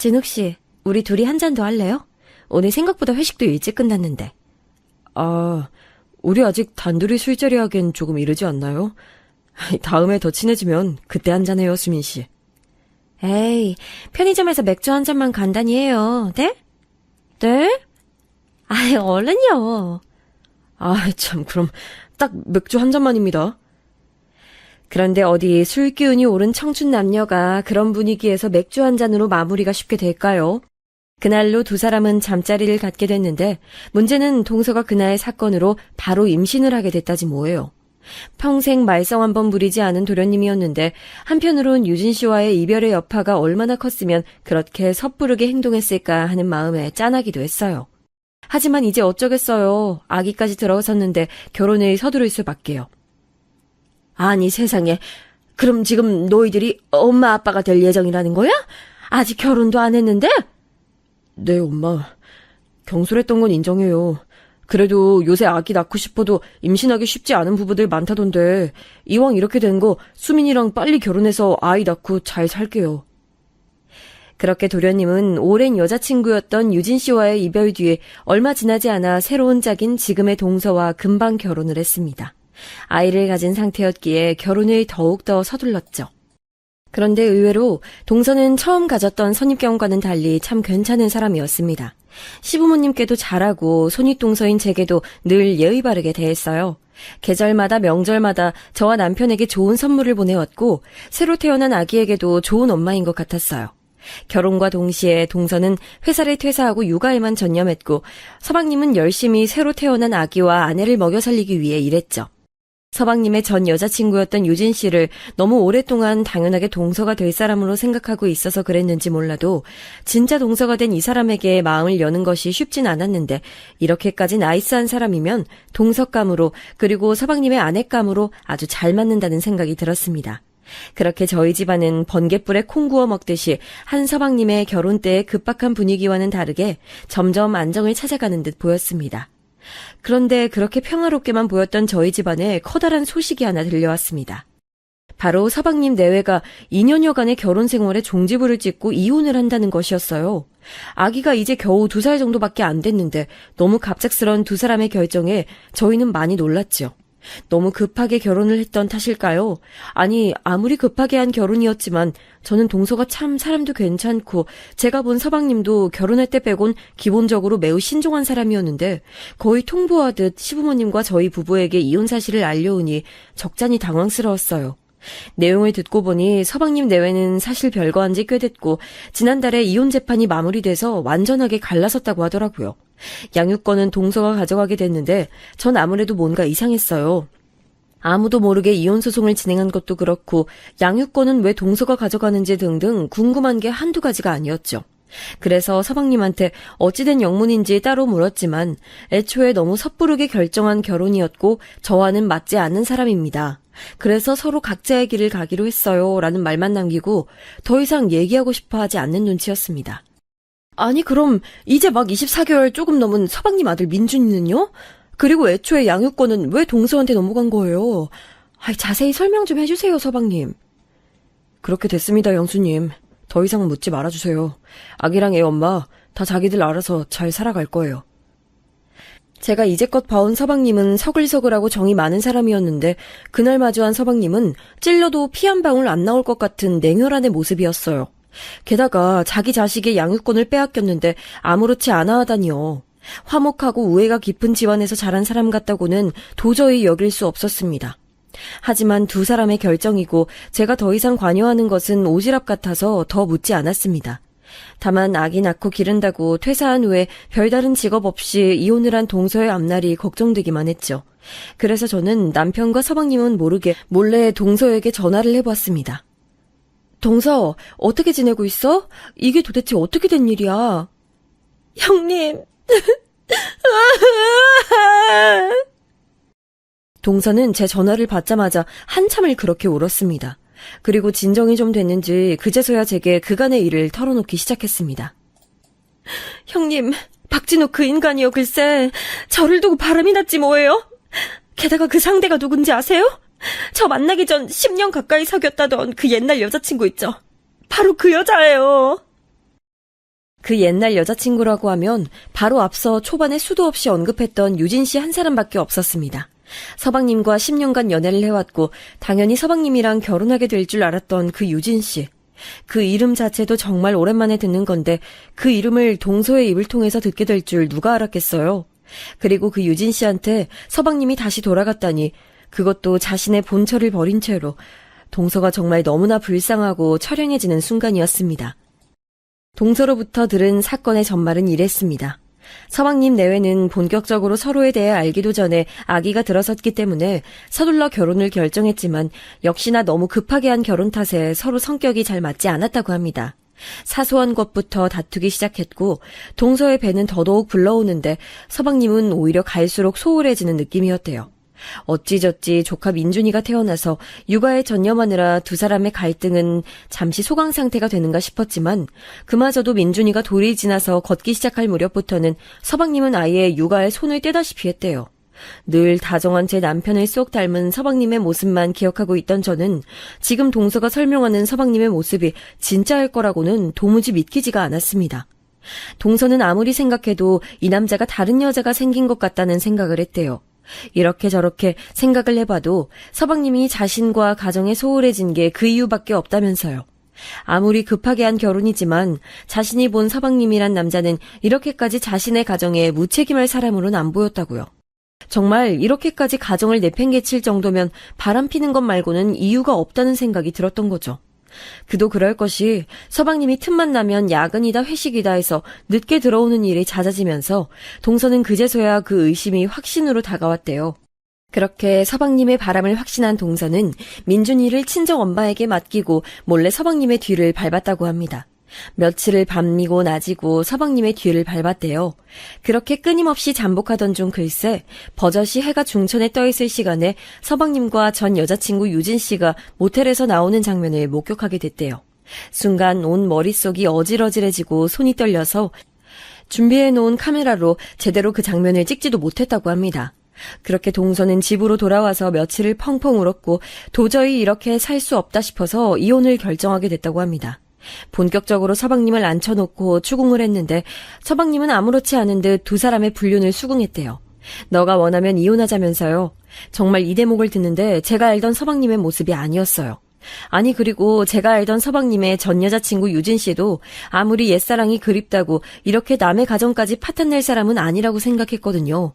진욱 씨, 우리 둘이 한 잔 더 할래요? 오늘 생각보다 회식도 일찍 끝났는데. 아, 우리 아직 단둘이 술자리 하기엔 조금 이르지 않나요? 다음에 더 친해지면 그때 한 잔해요, 수민 씨. 에이, 편의점에서 맥주 한 잔만 간단히 해요. 네? 네? 아이, 얼른요. 아, 참, 그럼 딱 맥주 한 잔만입니다. 그런데 어디 술 기운이 오른 청춘 남녀가 그런 분위기에서 맥주 한 잔으로 마무리가 쉽게 될까요? 그날로 두 사람은 잠자리를 갖게 됐는데 문제는 동서가 그날 사건으로 바로 임신을 하게 됐다지 뭐예요. 평생 말썽 한 번 부리지 않은 도련님이었는데 한편으론 유진 씨와의 이별의 여파가 얼마나 컸으면 그렇게 섣부르게 행동했을까 하는 마음에 짠하기도 했어요. 하지만 이제 어쩌겠어요. 아기까지 들어섰는데 결혼을 서두를 수밖에요. 아니 세상에, 그럼 지금 너희들이 엄마 아빠가 될 예정이라는 거야? 아직 결혼도 안 했는데? 네, 엄마. 경솔했던 건 인정해요. 그래도 요새 아기 낳고 싶어도 임신하기 쉽지 않은 부부들 많다던데 이왕 이렇게 된 거 수민이랑 빨리 결혼해서 아이 낳고 잘 살게요. 그렇게 도련님은 오랜 여자친구였던 유진 씨와의 이별 뒤에 얼마 지나지 않아 새로운 짝인 지금의 동서와 금방 결혼을 했습니다. 아이를 가진 상태였기에 결혼을 더욱더 서둘렀죠. 그런데 의외로 동서는 처음 가졌던 선입견과는 달리 참 괜찮은 사람이었습니다. 시부모님께도 잘하고 손윗동서인 제게도 늘 예의 바르게 대했어요. 계절마다 명절마다 저와 남편에게 좋은 선물을 보내왔고 새로 태어난 아기에게도 좋은 엄마인 것 같았어요. 결혼과 동시에 동서는 회사를 퇴사하고 육아에만 전념했고 서방님은 열심히 새로 태어난 아기와 아내를 먹여 살리기 위해 일했죠. 서방님의 전 여자친구였던 유진 씨를 너무 오랫동안 당연하게 동서가 될 사람으로 생각하고 있어서 그랬는지 몰라도 진짜 동서가 된 이 사람에게 마음을 여는 것이 쉽진 않았는데 이렇게까지 나이스한 사람이면 동서감으로 그리고 서방님의 아내감으로 아주 잘 맞는다는 생각이 들었습니다. 그렇게 저희 집안은 번갯불에 콩 구워 먹듯이 한 서방님의 결혼 때의 급박한 분위기와는 다르게 점점 안정을 찾아가는 듯 보였습니다. 그런데 그렇게 평화롭게만 보였던 저희 집안에 커다란 소식이 하나 들려왔습니다. 바로 서방님 내외가 2년여간의 결혼 생활에 종지부를 찍고 이혼을 한다는 것이었어요. 아기가 이제 겨우 2살 정도밖에 안 됐는데 너무 갑작스런 두 사람의 결정에 저희는 많이 놀랐죠. 너무 급하게 결혼을 했던 탓일까요? 아니, 아무리 급하게 한 결혼이었지만 저는 동서가 참 사람도 괜찮고 제가 본 서방님도 결혼할 때 빼곤 기본적으로 매우 신중한 사람이었는데 거의 통보하듯 시부모님과 저희 부부에게 이혼 사실을 알려오니 적잖이 당황스러웠어요. 내용을 듣고 보니 서방님 내외는 사실 별거한 지 꽤 됐고 지난달에 이혼 재판이 마무리돼서 완전하게 갈라섰다고 하더라고요. 양육권은 동서가 가져가게 됐는데 전 아무래도 뭔가 이상했어요. 아무도 모르게 이혼 소송을 진행한 것도 그렇고 양육권은 왜 동서가 가져가는지 등등 궁금한 게 한두 가지가 아니었죠. 그래서 서방님한테 어찌된 영문인지 따로 물었지만 애초에 너무 섣부르게 결정한 결혼이었고 저와는 맞지 않는 사람입니다. 그래서 서로 각자의 길을 가기로 했어요 라는 말만 남기고 더 이상 얘기하고 싶어 하지 않는 눈치였습니다. 아니 그럼 이제 막 24개월 조금 넘은 서방님 아들 민준이는요? 그리고 애초에 양육권은 왜 동서한테 넘어간 거예요? 자세히 설명 좀 해주세요 서방님. 그렇게 됐습니다 영수님. 더 이상 묻지 말아주세요. 아기랑 애 엄마 다 자기들 알아서 잘 살아갈 거예요. 제가 이제껏 봐온 서방님은 서글서글하고 정이 많은 사람이었는데 그날 마주한 서방님은 찔러도 피 한 방울 안 나올 것 같은 냉혈한의 모습이었어요. 게다가 자기 자식의 양육권을 빼앗겼는데 아무렇지 않아 하다니요. 화목하고 우애가 깊은 집안에서 자란 사람 같다고는 도저히 여길 수 없었습니다. 하지만 두 사람의 결정이고 제가 더 이상 관여하는 것은 오지랖 같아서 더 묻지 않았습니다. 다만 아기 낳고 기른다고 퇴사한 후에 별다른 직업 없이 이혼을 한 동서의 앞날이 걱정되기만 했죠. 그래서 저는 남편과 서방님은 모르게 몰래 동서에게 전화를 해보았습니다. 동서, 어떻게 지내고 있어? 이게 도대체 어떻게 된 일이야? 형님. 동서는 제 전화를 받자마자 한참을 그렇게 울었습니다. 그리고 진정이 좀 됐는지 그제서야 제게 그간의 일을 털어놓기 시작했습니다. 형님, 박진우 그 인간이요 글쎄 저를 두고 바람이 났지 뭐예요? 게다가 그 상대가 누군지 아세요? 저 만나기 전 10년 가까이 사귀었다던 그 옛날 여자친구 있죠? 바로 그 여자예요. 그 옛날 여자친구라고 하면 바로 앞서 초반에 수도 없이 언급했던 유진 씨 한 사람밖에 없었습니다. 서방님과 10년간 연애를 해왔고 당연히 서방님이랑 결혼하게 될 줄 알았던 그 유진 씨. 그 이름 자체도 정말 오랜만에 듣는 건데 그 이름을 동서의 입을 통해서 듣게 될 줄 누가 알았겠어요. 그리고 그 유진 씨한테 서방님이 다시 돌아갔다니 그것도 자신의 본처를 버린 채로 동서가 정말 너무나 불쌍하고 처량해지는 순간이었습니다. 동서로부터 들은 사건의 전말은 이랬습니다. 서방님 내외는 본격적으로 서로에 대해 알기도 전에 아기가 들어섰기 때문에 서둘러 결혼을 결정했지만 역시나 너무 급하게 한 결혼 탓에 서로 성격이 잘 맞지 않았다고 합니다. 사소한 것부터 다투기 시작했고 동서의 배는 더더욱 불러오는데 서방님은 오히려 갈수록 소홀해지는 느낌이었대요. 어찌저찌 조카 민준이가 태어나서 육아에 전념하느라 두 사람의 갈등은 잠시 소강 상태가 되는가 싶었지만 그마저도 민준이가 돌이 지나서 걷기 시작할 무렵부터는 서방님은 아예 육아에 손을 떼다시피 했대요. 늘 다정한 제 남편을 쏙 닮은 서방님의 모습만 기억하고 있던 저는 지금 동서가 설명하는 서방님의 모습이 진짜일 거라고는 도무지 믿기지가 않았습니다. 동서는 아무리 생각해도 이 남자가 다른 여자가 생긴 것 같다는 생각을 했대요. 이렇게 저렇게 생각을 해봐도 서방님이 자신과 가정에 소홀해진 게 그 이유밖에 없다면서요. 아무리 급하게 한 결혼이지만 자신이 본 서방님이란 남자는 이렇게까지 자신의 가정에 무책임할 사람으로는 안 보였다고요. 정말 이렇게까지 가정을 내팽개칠 정도면 바람피는 것 말고는 이유가 없다는 생각이 들었던 거죠. 그도 그럴 것이 서방님이 틈만 나면 야근이다 회식이다 해서 늦게 들어오는 일이 잦아지면서 동서는 그제서야 그 의심이 확신으로 다가왔대요. 그렇게 서방님의 바람을 확신한 동서는 민준이를 친정엄마에게 맡기고 몰래 서방님의 뒤를 밟았다고 합니다. 며칠을 밤이고 낮이고 서방님의 뒤를 밟았대요. 그렇게 끊임없이 잠복하던 중 글쎄 버젓이 해가 중천에 떠있을 시간에 서방님과 전 여자친구 유진 씨가 모텔에서 나오는 장면을 목격하게 됐대요. 순간 온 머릿속이 어질어질해지고 손이 떨려서 준비해놓은 카메라로 제대로 그 장면을 찍지도 못했다고 합니다. 그렇게 동서는 집으로 돌아와서 며칠을 펑펑 울었고 도저히 이렇게 살 수 없다 싶어서 이혼을 결정하게 됐다고 합니다. 본격적으로 서방님을 앉혀놓고 추궁을 했는데 서방님은 아무렇지 않은 듯 두 사람의 불륜을 수긍했대요. 너가 원하면 이혼하자면서요. 정말 이 대목을 듣는데 제가 알던 서방님의 모습이 아니었어요. 아니 그리고 제가 알던 서방님의 전 여자친구 유진 씨도 아무리 옛사랑이 그립다고 이렇게 남의 가정까지 파탄낼 사람은 아니라고 생각했거든요.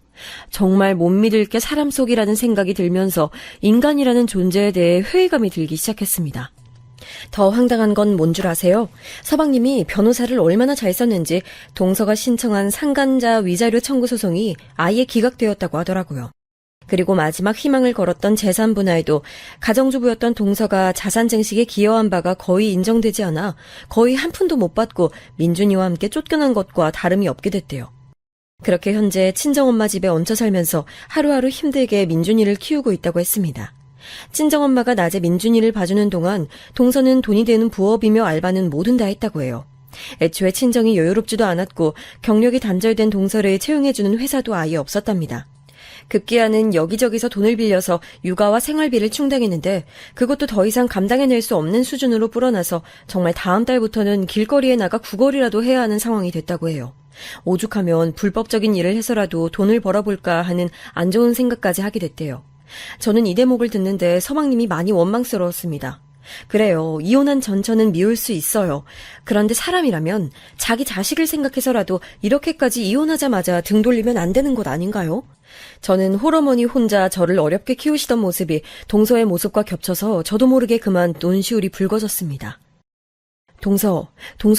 정말 못 믿을 게 사람 속이라는 생각이 들면서 인간이라는 존재에 대해 회의감이 들기 시작했습니다. 더 황당한 건 뭔 줄 아세요? 서방님이 변호사를 얼마나 잘 썼는지 동서가 신청한 상간자 위자료 청구 소송이 아예 기각되었다고 하더라고요. 그리고 마지막 희망을 걸었던 재산 분할도 가정주부였던 동서가 자산 증식에 기여한 바가 거의 인정되지 않아 거의 한 푼도 못 받고 민준이와 함께 쫓겨난 것과 다름이 없게 됐대요. 그렇게 현재 친정엄마 집에 얹혀 살면서 하루하루 힘들게 민준이를 키우고 있다고 했습니다. 친정엄마가 낮에 민준이를 봐주는 동안 동서는 돈이 되는 부업이며 알바는 뭐든 다 했다고 해요. 애초에 친정이 여유롭지도 않았고 경력이 단절된 동서를 채용해주는 회사도 아예 없었답니다. 급기야는 여기저기서 돈을 빌려서 육아와 생활비를 충당했는데 그것도 더 이상 감당해낼 수 없는 수준으로 불어나서 정말 다음 달부터는 길거리에 나가 구걸이라도 해야 하는 상황이 됐다고 해요. 오죽하면 불법적인 일을 해서라도 돈을 벌어볼까 하는 안 좋은 생각까지 하게 됐대요. 저는 이 대목을 듣는데 서방님이 많이 원망스러웠습니다. 그래요. 이혼한 전처는 미울 수 있어요. 그런데 사람이라면 자기 자식을 생각해서라도 이렇게까지 이혼하자마자 등 돌리면 안 되는 것 아닌가요? 저는 홀어머니 혼자 저를 어렵게 키우시던 모습이 동서의 모습과 겹쳐서 저도 모르게 그만 눈시울이 붉어졌습니다. 동서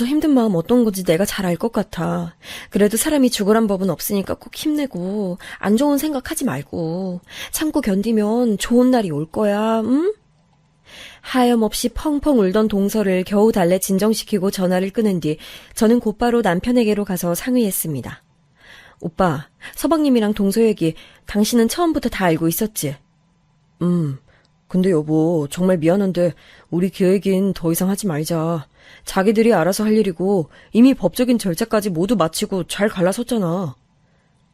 힘든 마음 어떤 건지 내가 잘 알 것 같아. 그래도 사람이 죽으란 법은 없으니까 꼭 힘내고 안 좋은 생각하지 말고 참고 견디면 좋은 날이 올 거야. 응? 하염없이 펑펑 울던 동서를 겨우 달래 진정시키고 전화를 끊은 뒤 저는 곧바로 남편에게로 가서 상의했습니다. 오빠, 서방님이랑 동서 얘기 당신은 처음부터 다 알고 있었지? 근데 여보, 정말 미안한데 우리 그 얘긴 더 이상 하지 말자. 자기들이 알아서 할 일이고 이미 법적인 절차까지 모두 마치고 잘 갈라섰잖아.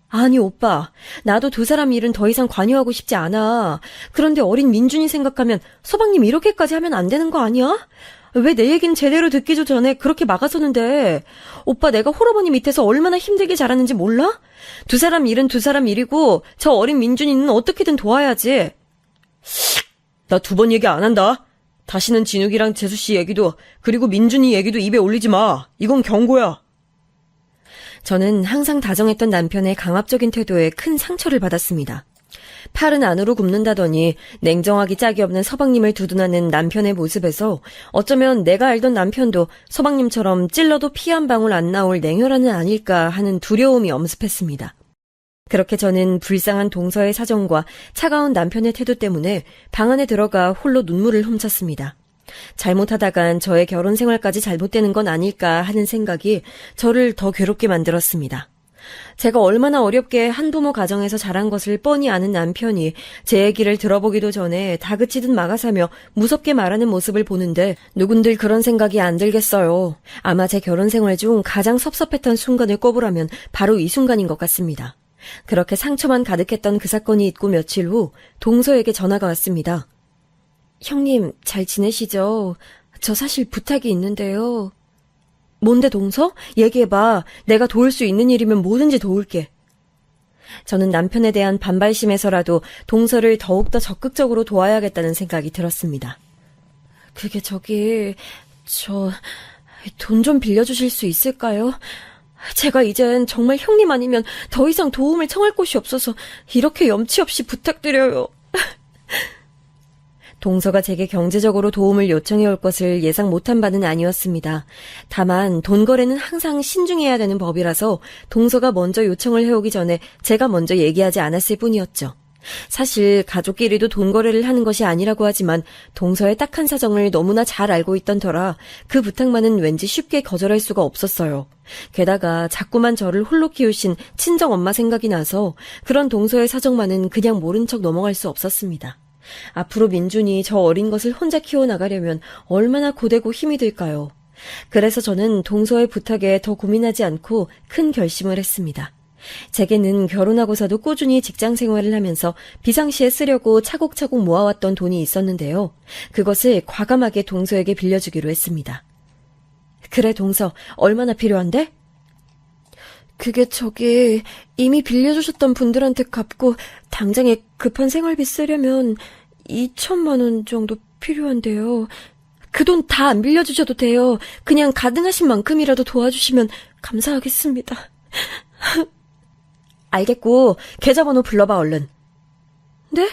아니 오빠, 나도 두 사람 일은 더 이상 관여하고 싶지 않아. 그런데 어린 민준이 생각하면 서방님 이렇게까지 하면 안 되는 거 아니야? 왜 내 얘긴 제대로 듣기도 전에 그렇게 막아서는데? 오빠 내가 홀어머니 밑에서 얼마나 힘들게 자랐는지 몰라? 두 사람 일은 두 사람 일이고 저 어린 민준이는 어떻게든 도와야지. 나 두 번 얘기 안 한다. 다시는 진욱이랑 재수씨 얘기도 그리고 민준이 얘기도 입에 올리지 마. 이건 경고야. 저는 항상 다정했던 남편의 강압적인 태도에 큰 상처를 받았습니다. 팔은 안으로 굽는다더니 냉정하기 짝이 없는 서방님을 두둔하는 남편의 모습에서 어쩌면 내가 알던 남편도 서방님처럼 찔러도 피 한 방울 안 나올 냉혈한은 아닐까 하는 두려움이 엄습했습니다. 그렇게 저는 불쌍한 동서의 사정과 차가운 남편의 태도 때문에 방 안에 들어가 홀로 눈물을 훔쳤습니다. 잘못하다간 저의 결혼 생활까지 잘못되는 건 아닐까 하는 생각이 저를 더 괴롭게 만들었습니다. 제가 얼마나 어렵게 한부모 가정에서 자란 것을 뻔히 아는 남편이 제 얘기를 들어보기도 전에 다그치듯 막아서며 무섭게 말하는 모습을 보는데 누군들 그런 생각이 안 들겠어요. 아마 제 결혼 생활 중 가장 섭섭했던 순간을 꼽으라면 바로 이 순간인 것 같습니다. 그렇게 상처만 가득했던 그 사건이 있고 며칠 후 동서에게 전화가 왔습니다. 형님, 잘 지내시죠? 저 사실 부탁이 있는데요. 뭔데 동서? 얘기해봐. 내가 도울 수 있는 일이면 뭐든지 도울게. 저는 남편에 대한 반발심에서라도 동서를 더욱더 적극적으로 도와야겠다는 생각이 들었습니다. 그게 저 돈 좀 빌려주실 수 있을까요? 제가 이젠 정말 형님 아니면 더 이상 도움을 청할 곳이 없어서 이렇게 염치 없이 부탁드려요. 동서가 제게 경제적으로 도움을 요청해 올 것을 예상 못한 바는 아니었습니다. 다만 돈 거래는 항상 신중해야 되는 법이라서 동서가 먼저 요청을 해오기 전에 제가 먼저 얘기하지 않았을 뿐이었죠. 사실 가족끼리도 돈 거래를 하는 것이 아니라고 하지만 동서의 딱한 사정을 너무나 잘 알고 있던 터라 그 부탁만은 왠지 쉽게 거절할 수가 없었어요. 게다가 자꾸만 저를 홀로 키우신 친정엄마 생각이 나서 그런 동서의 사정만은 그냥 모른 척 넘어갈 수 없었습니다. 앞으로 민준이 저 어린 것을 혼자 키워나가려면 얼마나 고되고 힘이 들까요? 그래서 저는 동서의 부탁에 더 고민하지 않고 큰 결심을 했습니다. 제게는 결혼하고서도 꾸준히 직장 생활을 하면서 비상시에 쓰려고 차곡차곡 모아왔던 돈이 있었는데요. 그것을 과감하게 동서에게 빌려주기로 했습니다. 그래, 동서, 얼마나 필요한데? 그게 이미 빌려주셨던 분들한테 갚고 당장에 급한 생활비 쓰려면 2천만 원 정도 필요한데요. 그 돈 다 안 빌려주셔도 돼요. 그냥 가능하신 만큼이라도 도와주시면 감사하겠습니다. 알겠고, 계좌번호 불러봐, 얼른. 네?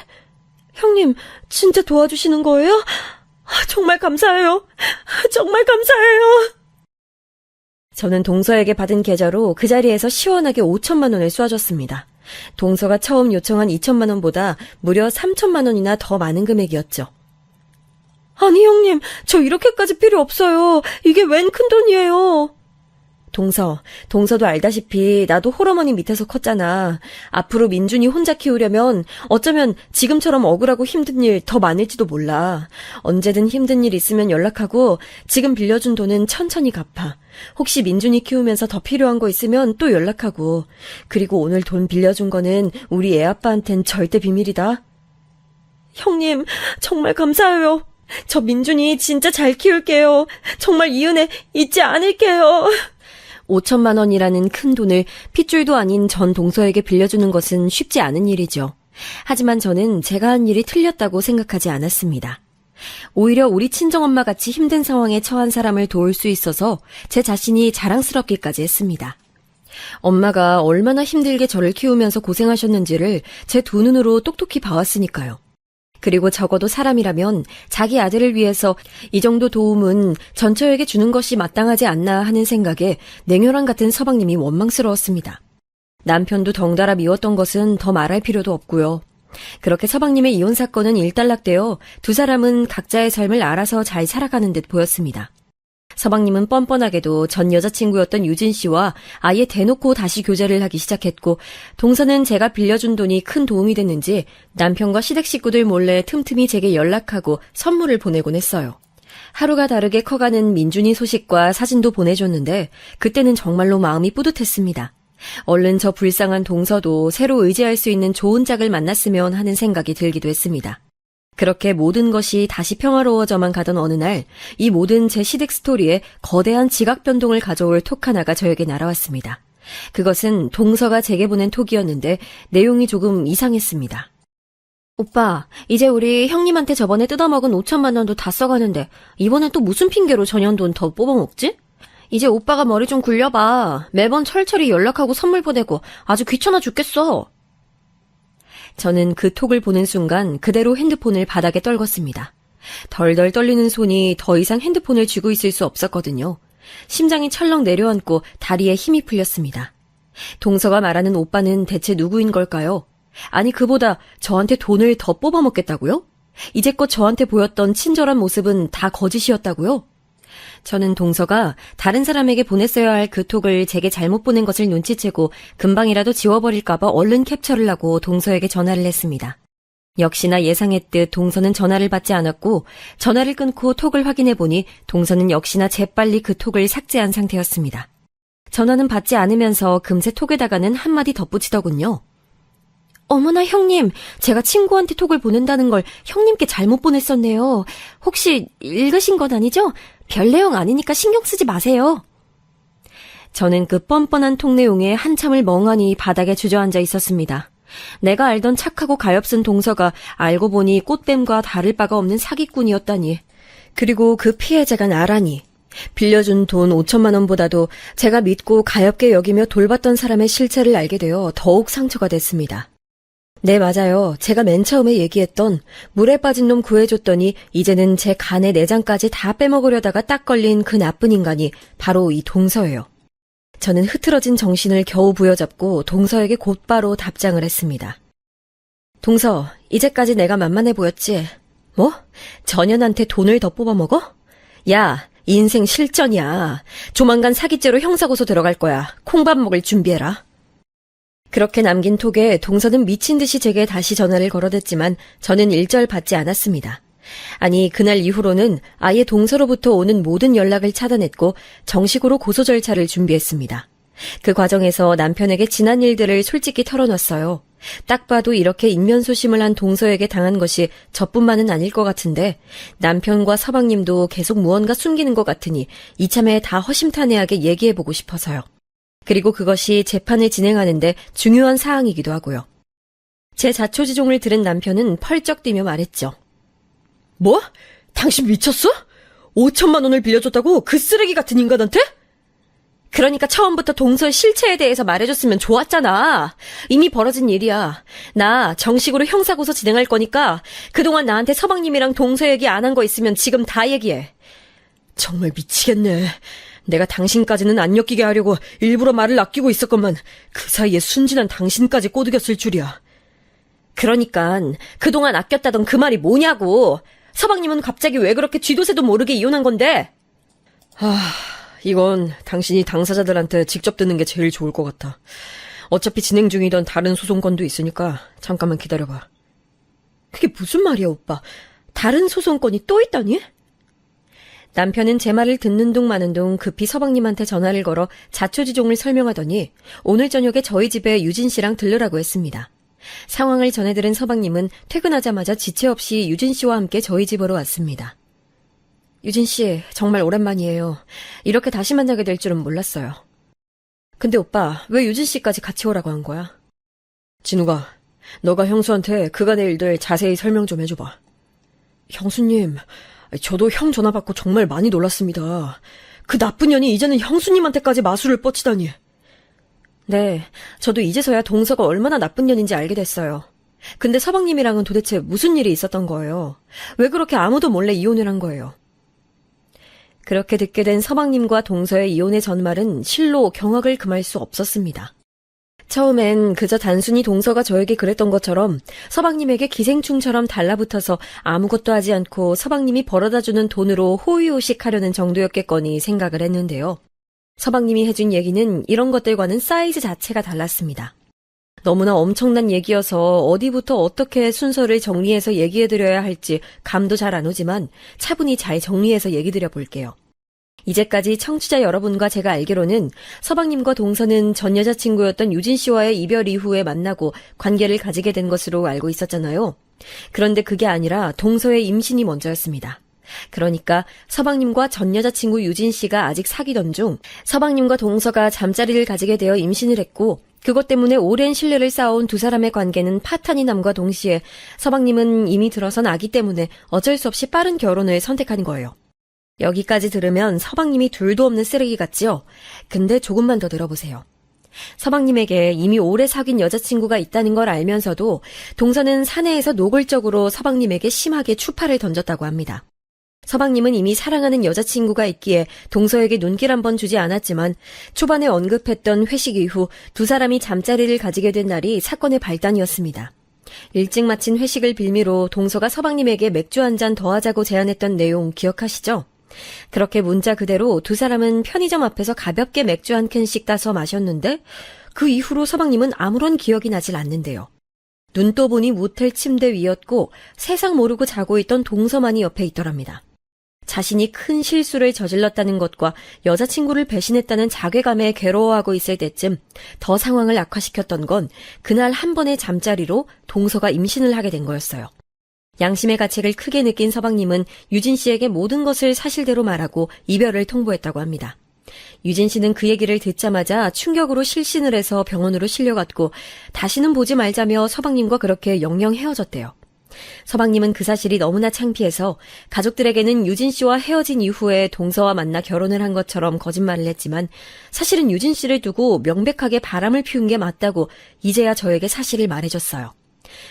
형님, 진짜 도와주시는 거예요? 정말 감사해요. 정말 감사해요. 저는 동서에게 받은 계좌로 그 자리에서 시원하게 5천만 원을 쏴줬습니다. 동서가 처음 요청한 2천만 원보다 무려 3천만 원이나 더 많은 금액이었죠. 아니 형님, 저 이렇게까지 필요 없어요. 이게 웬 큰돈이에요. 동서도 알다시피 나도 홀어머니 밑에서 컸잖아. 앞으로 민준이 혼자 키우려면 어쩌면 지금처럼 억울하고 힘든 일 더 많을지도 몰라. 언제든 힘든 일 있으면 연락하고 지금 빌려준 돈은 천천히 갚아. 혹시 민준이 키우면서 더 필요한 거 있으면 또 연락하고. 그리고 오늘 돈 빌려준 거는 우리 애아빠한텐 절대 비밀이다. 형님, 정말 감사해요. 저 민준이 진짜 잘 키울게요. 정말 이 은혜 잊지 않을게요. 5천만 원이라는 큰 돈을 핏줄도 아닌 전 동서에게 빌려주는 것은 쉽지 않은 일이죠. 하지만 저는 제가 한 일이 틀렸다고 생각하지 않았습니다. 오히려 우리 친정엄마 같이 힘든 상황에 처한 사람을 도울 수 있어서 제 자신이 자랑스럽기까지 했습니다. 엄마가 얼마나 힘들게 저를 키우면서 고생하셨는지를 제 두 눈으로 똑똑히 봐왔으니까요. 그리고 적어도 사람이라면 자기 아들을 위해서 이 정도 도움은 전처에게 주는 것이 마땅하지 않나 하는 생각에 냉혈한 같은 서방님이 원망스러웠습니다. 남편도 덩달아 미웠던 것은 더 말할 필요도 없고요. 그렇게 서방님의 이혼 사건은 일단락되어 두 사람은 각자의 삶을 알아서 잘 살아가는 듯 보였습니다. 서방님은 뻔뻔하게도 전 여자친구였던 유진 씨와 아예 대놓고 다시 교제를 하기 시작했고, 동서는 제가 빌려준 돈이 큰 도움이 됐는지 남편과 시댁 식구들 몰래 틈틈이 제게 연락하고 선물을 보내곤 했어요. 하루가 다르게 커가는 민준이 소식과 사진도 보내줬는데 그때는 정말로 마음이 뿌듯했습니다. 얼른 저 불쌍한 동서도 새로 의지할 수 있는 좋은 짝을 만났으면 하는 생각이 들기도 했습니다. 그렇게 모든 것이 다시 평화로워져만 가던 어느 날, 이 모든 제 시댁 스토리에 거대한 지각 변동을 가져올 톡 하나가 저에게 날아왔습니다. 그것은 동서가 제게 보낸 톡이었는데 내용이 조금 이상했습니다. 오빠, 이제 우리 형님한테 저번에 뜯어먹은 5천만 원도 다 써가는데 이번엔 또 무슨 핑계로 전현돈 더 뽑아먹지? 이제 오빠가 머리 좀 굴려봐. 매번 철철이 연락하고 선물 보내고 아주 귀찮아 죽겠어. 저는 그 톡을 보는 순간 그대로 핸드폰을 바닥에 떨궜습니다. 덜덜 떨리는 손이 더 이상 핸드폰을 쥐고 있을 수 없었거든요. 심장이 철렁 내려앉고 다리에 힘이 풀렸습니다. 동서가 말하는 오빠는 대체 누구인 걸까요? 아니, 그보다 저한테 돈을 더 뽑아먹겠다고요? 이제껏 저한테 보였던 친절한 모습은 다 거짓이었다고요? 저는 동서가 다른 사람에게 보냈어야 할 그 톡을 제게 잘못 보낸 것을 눈치채고 금방이라도 지워버릴까봐 얼른 캡처를 하고 동서에게 전화를 했습니다. 역시나 예상했듯 동서는 전화를 받지 않았고 전화를 끊고 톡을 확인해보니 동서는 역시나 재빨리 그 톡을 삭제한 상태였습니다. 전화는 받지 않으면서 금세 톡에다가는 한마디 덧붙이더군요. 어머나 형님, 제가 친구한테 톡을 보낸다는 걸 형님께 잘못 보냈었네요. 혹시 읽으신 건 아니죠? 별 내용 아니니까 신경 쓰지 마세요. 저는 그 뻔뻔한 톡 내용에 한참을 멍하니 바닥에 주저앉아 있었습니다. 내가 알던 착하고 가엾은 동서가 알고 보니 꽃뱀과 다를 바가 없는 사기꾼이었다니. 그리고 그 피해자가 나라니. 빌려준 돈 5천만 원보다도 제가 믿고 가엾게 여기며 돌봤던 사람의 실체를 알게 되어 더욱 상처가 됐습니다. 네, 맞아요. 제가 맨 처음에 얘기했던 물에 빠진 놈 구해줬더니 이제는 제 간의 내장까지 다 빼먹으려다가 딱 걸린 그 나쁜 인간이 바로 이 동서예요. 저는 흐트러진 정신을 겨우 부여잡고 동서에게 곧바로 답장을 했습니다. 동서, 이제까지 내가 만만해 보였지? 뭐? 전현한테 돈을 더 뽑아먹어? 야, 인생 실전이야. 조만간 사기죄로 형사고소 들어갈 거야. 콩밥 먹을 준비해라. 그렇게 남긴 톡에 동서는 미친 듯이 제게 다시 전화를 걸어댔지만 저는 일절 받지 않았습니다. 아니, 그날 이후로는 아예 동서로부터 오는 모든 연락을 차단했고 정식으로 고소 절차를 준비했습니다. 그 과정에서 남편에게 지난 일들을 솔직히 털어놨어요. 딱 봐도 이렇게 인면소심을 한 동서에게 당한 것이 저뿐만은 아닐 것 같은데 남편과 서방님도 계속 무언가 숨기는 것 같으니 이참에 다 허심탄회하게 얘기해보고 싶어서요. 그리고 그것이 재판을 진행하는데 중요한 사항이기도 하고요. 제 자초지종을 들은 남편은 펄쩍 뛰며 말했죠. 뭐? 당신 미쳤어? 5천만 원을 빌려줬다고 그 쓰레기 같은 인간한테? 그러니까 처음부터 동서의 실체에 대해서 말해줬으면 좋았잖아. 이미 벌어진 일이야. 나 정식으로 형사고소 진행할 거니까 그동안 나한테 서방님이랑 동서 얘기 안 한 거 있으면 지금 다 얘기해. 정말 미치겠네. 내가 당신까지는 안 엮이게 하려고 일부러 말을 아끼고 있었건만 그 사이에 순진한 당신까지 꼬드겼을 줄이야. 그러니깐 그동안 아꼈다던 그 말이 뭐냐고. 서방님은 갑자기 왜 그렇게 쥐도새도 모르게 이혼한 건데? 이건 당신이 당사자들한테 직접 듣는 게 제일 좋을 것 같아. 어차피 진행 중이던 다른 소송건도 있으니까 잠깐만 기다려봐. 그게 무슨 말이야, 오빠? 다른 소송건이 또 있다니? 남편은 제 말을 듣는 둥 마는 둥 급히 서방님한테 전화를 걸어 자초지종을 설명하더니 오늘 저녁에 저희 집에 유진 씨랑 들르라고 했습니다. 상황을 전해들은 서방님은 퇴근하자마자 지체 없이 유진 씨와 함께 저희 집으로 왔습니다. 유진 씨, 정말 오랜만이에요. 이렇게 다시 만나게 될 줄은 몰랐어요. 근데 오빠, 왜 유진 씨까지 같이 오라고 한 거야? 진우가, 너가 형수한테 그간의 일들 자세히 설명 좀 해줘봐. 형수님, 저도 형 전화 받고 정말 많이 놀랐습니다. 그 나쁜 년이 이제는 형수님한테까지 마술을 뻗치다니. 네, 저도 이제서야 동서가 얼마나 나쁜 년인지 알게 됐어요. 근데 서방님이랑은 도대체 무슨 일이 있었던 거예요? 왜 그렇게 아무도 몰래 이혼을 한 거예요? 그렇게 듣게 된 서방님과 동서의 이혼의 전말은 실로 경악을 금할 수 없었습니다. 처음엔 그저 단순히 동서가 저에게 그랬던 것처럼 서방님에게 기생충처럼 달라붙어서 아무것도 하지 않고 서방님이 벌어다주는 돈으로 호의호식하려는 정도였겠거니 생각을 했는데요. 서방님이 해준 얘기는 이런 것들과는 사이즈 자체가 달랐습니다. 너무나 엄청난 얘기여서 어디부터 어떻게 순서를 정리해서 얘기해드려야 할지 감도 잘 안 오지만 차분히 잘 정리해서 얘기드려 볼게요. 이제까지 청취자 여러분과 제가 알기로는 서방님과 동서는 전 여자친구였던 유진 씨와의 이별 이후에 만나고 관계를 가지게 된 것으로 알고 있었잖아요. 그런데 그게 아니라 동서의 임신이 먼저였습니다. 그러니까 서방님과 전 여자친구 유진 씨가 아직 사귀던 중 서방님과 동서가 잠자리를 가지게 되어 임신을 했고, 그것 때문에 오랜 신뢰를 쌓아온 두 사람의 관계는 파탄이 남과 동시에 서방님은 이미 들어선 아기 때문에 어쩔 수 없이 빠른 결혼을 선택한 거예요. 여기까지 들으면 서방님이 둘도 없는 쓰레기 같지요? 근데 조금만 더 들어보세요. 서방님에게 이미 오래 사귄 여자친구가 있다는 걸 알면서도 동서는 사내에서 노골적으로 서방님에게 심하게 추파를 던졌다고 합니다. 서방님은 이미 사랑하는 여자친구가 있기에 동서에게 눈길 한번 주지 않았지만 초반에 언급했던 회식 이후 두 사람이 잠자리를 가지게 된 날이 사건의 발단이었습니다. 일찍 마친 회식을 빌미로 동서가 서방님에게 맥주 한 잔 더 하자고 제안했던 내용 기억하시죠? 그렇게 문자 그대로 두 사람은 편의점 앞에서 가볍게 맥주 한 캔씩 따서 마셨는데 그 이후로 서방님은 아무런 기억이 나질 않는데요. 눈 떠보니 모텔 침대 위였고 세상 모르고 자고 있던 동서만이 옆에 있더랍니다. 자신이 큰 실수를 저질렀다는 것과 여자친구를 배신했다는 자괴감에 괴로워하고 있을 때쯤 더 상황을 악화시켰던 건 그날 한 번의 잠자리로 동서가 임신을 하게 된 거였어요. 양심의 가책을 크게 느낀 서방님은 유진 씨에게 모든 것을 사실대로 말하고 이별을 통보했다고 합니다. 유진 씨는 그 얘기를 듣자마자 충격으로 실신을 해서 병원으로 실려갔고 다시는 보지 말자며 서방님과 그렇게 영영 헤어졌대요. 서방님은 그 사실이 너무나 창피해서 가족들에게는 유진 씨와 헤어진 이후에 동서와 만나 결혼을 한 것처럼 거짓말을 했지만 사실은 유진 씨를 두고 명백하게 바람을 피운 게 맞다고 이제야 저에게 사실을 말해줬어요.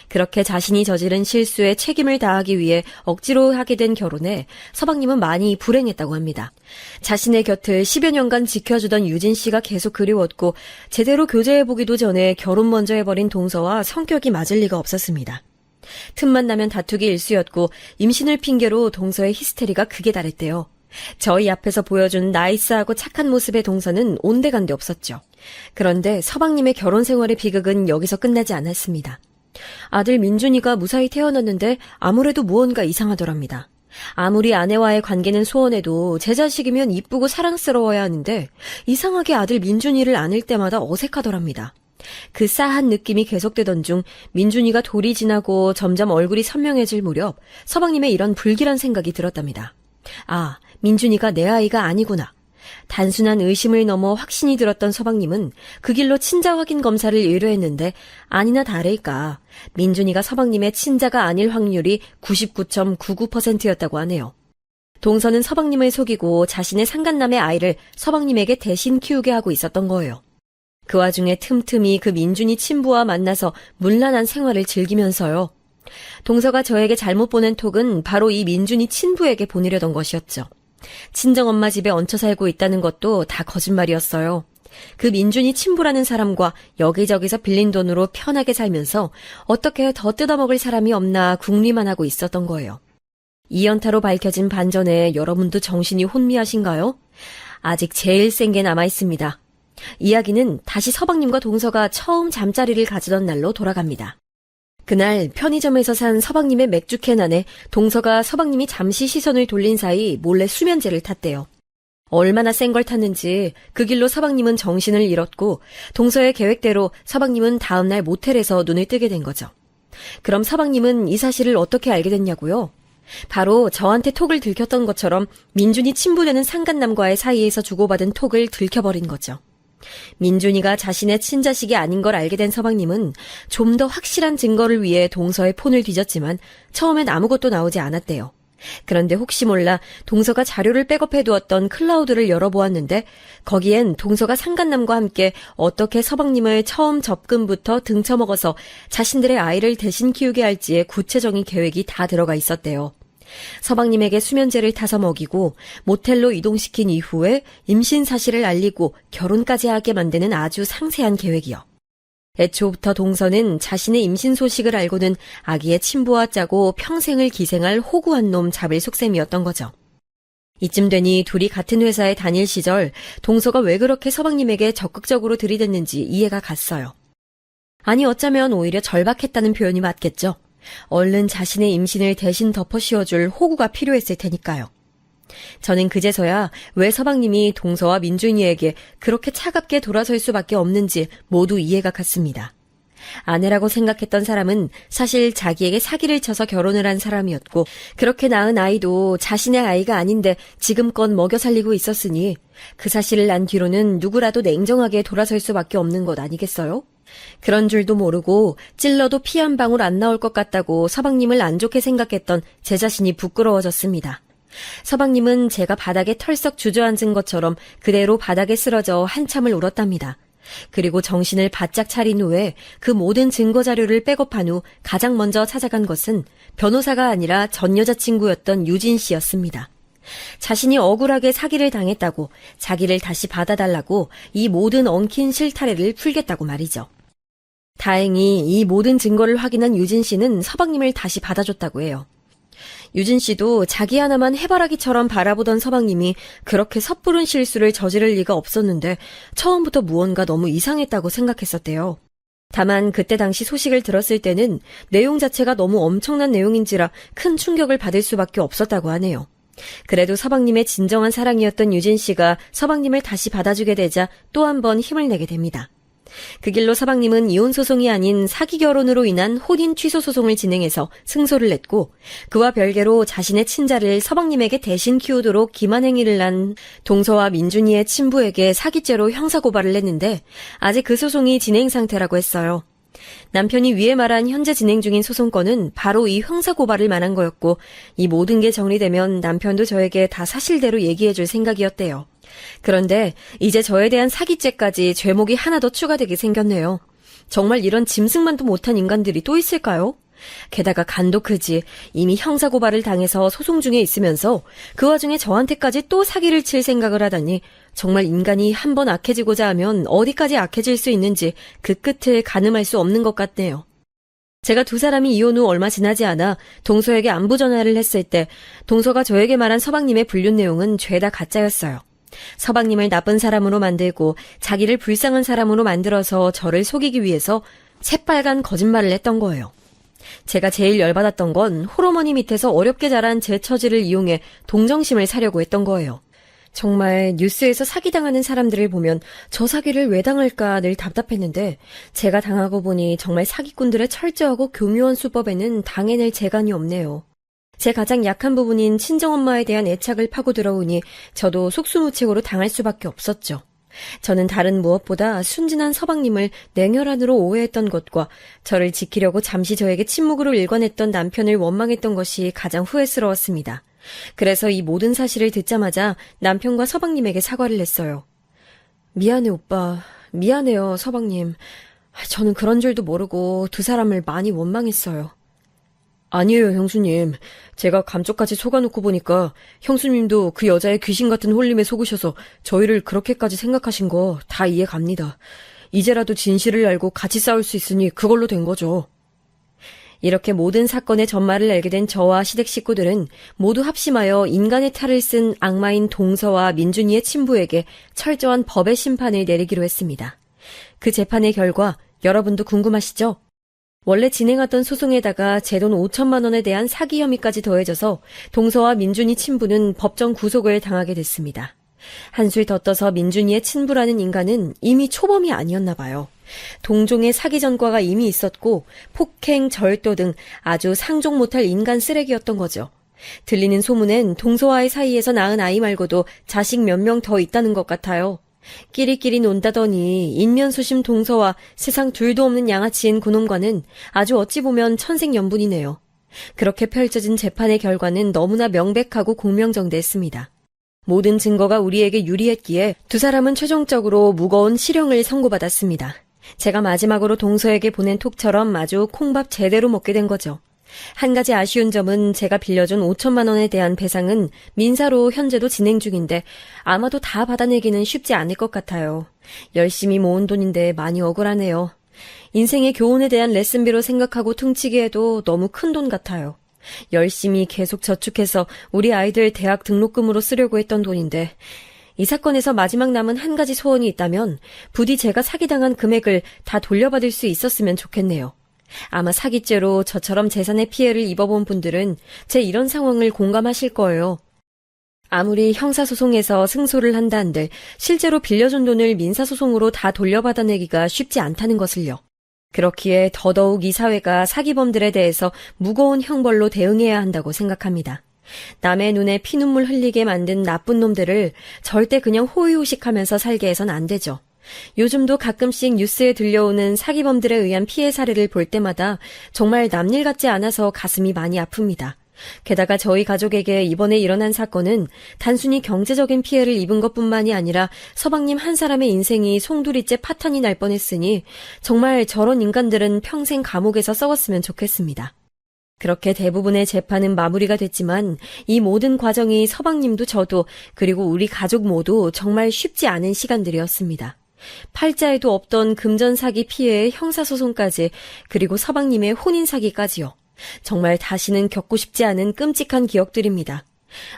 그렇게 자신이 저지른 실수에 책임을 다하기 위해 억지로 하게 된 결혼에 서방님은 많이 불행했다고 합니다. 자신의 곁을 10여 년간 지켜주던 유진 씨가 계속 그리웠고 제대로 교제해보기도 전에 결혼 먼저 해버린 동서와 성격이 맞을 리가 없었습니다. 틈만 나면 다투기 일쑤였고 임신을 핑계로 동서의 히스테리가 극에 달했대요. 저희 앞에서 보여준 나이스하고 착한 모습의 동서는 온데간데 없었죠. 그런데 서방님의 결혼 생활의 비극은 여기서 끝나지 않았습니다. 아들 민준이가 무사히 태어났는데 아무래도 무언가 이상하더랍니다. 아무리 아내와의 관계는 소원해도 제 자식이면 이쁘고 사랑스러워야 하는데 이상하게 아들 민준이를 안을 때마다 어색하더랍니다. 그 싸한 느낌이 계속되던 중 민준이가 돌이 지나고 점점 얼굴이 선명해질 무렵 서방님의 이런 불길한 생각이 들었답니다. 아, 민준이가 내 아이가 아니구나. 단순한 의심을 넘어 확신이 들었던 서방님은 그 길로 친자 확인 검사를 의뢰했는데 아니나 다를까 민준이가 서방님의 친자가 아닐 확률이 99.99%였다고 하네요. 동서는 서방님을 속이고 자신의 상간남의 아이를 서방님에게 대신 키우게 하고 있었던 거예요. 그 와중에 틈틈이 그 민준이 친부와 만나서 문란한 생활을 즐기면서요. 동서가 저에게 잘못 보낸 톡은 바로 이 민준이 친부에게 보내려던 것이었죠. 친정엄마 집에 얹혀 살고 있다는 것도 다 거짓말이었어요. 그 민준이 친부라는 사람과 여기저기서 빌린 돈으로 편하게 살면서 어떻게 더 뜯어먹을 사람이 없나 궁리만 하고 있었던 거예요. 이 연타로 밝혀진 반전에 여러분도 정신이 혼미하신가요? 아직 제일 센 게 남아있습니다. 이야기는 다시 서방님과 동서가 처음 잠자리를 가지던 날로 돌아갑니다. 그날 편의점에서 산 서방님의 맥주캔 안에 동서가 서방님이 잠시 시선을 돌린 사이 몰래 수면제를 탔대요. 얼마나 센 걸 탔는지 그 길로 서방님은 정신을 잃었고 동서의 계획대로 서방님은 다음날 모텔에서 눈을 뜨게 된 거죠. 그럼 서방님은 이 사실을 어떻게 알게 됐냐고요? 바로 저한테 톡을 들켰던 것처럼 민준이 친부되는 상간남과의 사이에서 주고받은 톡을 들켜버린 거죠. 민준이가 자신의 친자식이 아닌 걸 알게 된 서방님은 좀 더 확실한 증거를 위해 동서의 폰을 뒤졌지만 처음엔 아무것도 나오지 않았대요. 그런데 혹시 몰라 동서가 자료를 백업해두었던 클라우드를 열어보았는데 거기엔 동서가 상간남과 함께 어떻게 서방님을 처음 접근부터 등쳐먹어서 자신들의 아이를 대신 키우게 할지의 구체적인 계획이 다 들어가 있었대요. 서방님에게 수면제를 타서 먹이고 모텔로 이동시킨 이후에 임신 사실을 알리고 결혼까지 하게 만드는 아주 상세한 계획이요. 애초부터 동서는 자신의 임신 소식을 알고는 아기의 친부와 짜고 평생을 기생할 호구한 놈 잡을 속셈이었던 거죠. 이쯤 되니 둘이 같은 회사에 다닐 시절 동서가 왜 그렇게 서방님에게 적극적으로 들이댔는지 이해가 갔어요. 아니 어쩌면 오히려 절박했다는 표현이 맞겠죠. 얼른 자신의 임신을 대신 덮어 씌워줄 호구가 필요했을 테니까요. 저는 그제서야 왜 서방님이 동서와 민준이에게 그렇게 차갑게 돌아설 수밖에 없는지 모두 이해가 갔습니다. 아내라고 생각했던 사람은 사실 자기에게 사기를 쳐서 결혼을 한 사람이었고, 그렇게 낳은 아이도 자신의 아이가 아닌데 지금껏 먹여 살리고 있었으니 그 사실을 안 뒤로는 누구라도 냉정하게 돌아설 수밖에 없는 것 아니겠어요? 그런 줄도 모르고 찔러도 피 한 방울 안 나올 것 같다고 서방님을 안 좋게 생각했던 제 자신이 부끄러워졌습니다. 서방님은 제가 바닥에 털썩 주저앉은 것처럼 그대로 바닥에 쓰러져 한참을 울었답니다. 그리고 정신을 바짝 차린 후에 그 모든 증거 자료를 백업한 후 가장 먼저 찾아간 것은 변호사가 아니라 전 여자친구였던 유진 씨였습니다. 자신이 억울하게 사기를 당했다고, 자기를 다시 받아달라고, 이 모든 엉킨 실타래를 풀겠다고 말이죠. 다행히 이 모든 증거를 확인한 유진 씨는 서방님을 다시 받아줬다고 해요. 유진 씨도 자기 하나만 해바라기처럼 바라보던 서방님이 그렇게 섣부른 실수를 저지를 리가 없었는데 처음부터 무언가 너무 이상했다고 생각했었대요. 다만 그때 당시 소식을 들었을 때는 내용 자체가 너무 엄청난 내용인지라 큰 충격을 받을 수밖에 없었다고 하네요. 그래도 서방님의 진정한 사랑이었던 유진 씨가 서방님을 다시 받아주게 되자 또 한 번 힘을 내게 됩니다. 그 길로 서방님은 이혼 소송이 아닌 사기 결혼으로 인한 혼인 취소 소송을 진행해서 승소를 냈고, 그와 별개로 자신의 친자를 서방님에게 대신 키우도록 기만 행위를 한 동서와 민준이의 친부에게 사기죄로 형사고발을 했는데 아직 그 소송이 진행 상태라고 했어요. 남편이 위에 말한 현재 진행 중인 소송건은 바로 이 형사고발을 말한 거였고, 이 모든 게 정리되면 남편도 저에게 다 사실대로 얘기해줄 생각이었대요. 그런데 이제 저에 대한 사기죄까지 죄목이 하나 더 추가되게 생겼네요. 정말 이런 짐승만도 못한 인간들이 또 있을까요? 게다가 간도 크지, 이미 형사고발을 당해서 소송 중에 있으면서 그 와중에 저한테까지 또 사기를 칠 생각을 하다니, 정말 인간이 한번 악해지고자 하면 어디까지 악해질 수 있는지 그 끝을 가늠할 수 없는 것 같네요. 제가 두 사람이 이혼 후 얼마 지나지 않아 동서에게 안부 전화를 했을 때 동서가 저에게 말한 서방님의 불륜 내용은 죄다 가짜였어요. 서방님을 나쁜 사람으로 만들고 자기를 불쌍한 사람으로 만들어서 저를 속이기 위해서 새빨간 거짓말을 했던 거예요. 제가 제일 열받았던 건 홀어머니 밑에서 어렵게 자란 제 처지를 이용해 동정심을 사려고 했던 거예요. 정말 뉴스에서 사기당하는 사람들을 보면 저 사기를 왜 당할까 늘 답답했는데, 제가 당하고 보니 정말 사기꾼들의 철저하고 교묘한 수법에는 당해낼 재간이 없네요. 제 가장 약한 부분인 친정엄마에 대한 애착을 파고 들어오니 저도 속수무책으로 당할 수밖에 없었죠. 저는 다른 무엇보다 순진한 서방님을 냉혈한으로 오해했던 것과 저를 지키려고 잠시 저에게 침묵으로 일관했던 남편을 원망했던 것이 가장 후회스러웠습니다. 그래서 이 모든 사실을 듣자마자 남편과 서방님에게 사과를 했어요. 미안해 오빠, 미안해요 서방님. 저는 그런 줄도 모르고 두 사람을 많이 원망했어요. 아니에요 형수님. 제가 감쪽같이 속아놓고 보니까 형수님도 그 여자의 귀신 같은 홀림에 속으셔서 저희를 그렇게까지 생각하신 거 다 이해 갑니다. 이제라도 진실을 알고 같이 싸울 수 있으니 그걸로 된 거죠. 이렇게 모든 사건의 전말을 알게 된 저와 시댁 식구들은 모두 합심하여 인간의 탈을 쓴 악마인 동서와 민준이의 친부에게 철저한 법의 심판을 내리기로 했습니다. 그 재판의 결과 여러분도 궁금하시죠? 원래 진행하던 소송에다가 제 돈 5천만 원에 대한 사기 혐의까지 더해져서 동서와 민준이 친부는 법정 구속을 당하게 됐습니다. 한술 더 떠서 민준이의 친부라는 인간은 이미 초범이 아니었나 봐요. 동종의 사기 전과가 이미 있었고 폭행, 절도 등 아주 상종 못할 인간 쓰레기였던 거죠. 들리는 소문엔 동서와의 사이에서 낳은 아이 말고도 자식 몇 명 더 있다는 것 같아요. 끼리끼리 논다더니 인면수심 동서와 세상 둘도 없는 양아치인 그놈과는 아주 어찌 보면 천생연분이네요. 그렇게 펼쳐진 재판의 결과는 너무나 명백하고 공명정대했습니다. 모든 증거가 우리에게 유리했기에 두 사람은 최종적으로 무거운 실형을 선고받았습니다. 제가 마지막으로 동서에게 보낸 톡처럼 아주 콩밥 제대로 먹게 된 거죠. 한 가지 아쉬운 점은 제가 빌려준 5천만 원에 대한 배상은 민사로 현재도 진행 중인데 아마도 다 받아내기는 쉽지 않을 것 같아요. 열심히 모은 돈인데 많이 억울하네요. 인생의 교훈에 대한 레슨비로 생각하고 퉁치기에도 너무 큰 돈 같아요. 열심히 계속 저축해서 우리 아이들 대학 등록금으로 쓰려고 했던 돈인데, 이 사건에서 마지막 남은 한 가지 소원이 있다면 부디 제가 사기당한 금액을 다 돌려받을 수 있었으면 좋겠네요. 아마 사기죄로 저처럼 재산의 피해를 입어본 분들은 제 이런 상황을 공감하실 거예요. 아무리 형사소송에서 승소를 한다 한들 실제로 빌려준 돈을 민사소송으로 다 돌려받아내기가 쉽지 않다는 것을요. 그렇기에 더더욱 이 사회가 사기범들에 대해서 무거운 형벌로 대응해야 한다고 생각합니다. 남의 눈에 피눈물 흘리게 만든 나쁜 놈들을 절대 그냥 호의호식하면서 살게 해선 안 되죠. 요즘도 가끔씩 뉴스에 들려오는 사기범들에 의한 피해 사례를 볼 때마다 정말 남일 같지 않아서 가슴이 많이 아픕니다. 게다가 저희 가족에게 이번에 일어난 사건은 단순히 경제적인 피해를 입은 것뿐만이 아니라 서방님 한 사람의 인생이 송두리째 파탄이 날 뻔했으니 정말 저런 인간들은 평생 감옥에서 썩었으면 좋겠습니다. 그렇게 대부분의 재판은 마무리가 됐지만 이 모든 과정이 서방님도 저도 그리고 우리 가족 모두 정말 쉽지 않은 시간들이었습니다. 팔자에도 없던 금전 사기 피해의 형사소송까지 그리고 서방님의 혼인 사기까지요. 정말 다시는 겪고 싶지 않은 끔찍한 기억들입니다.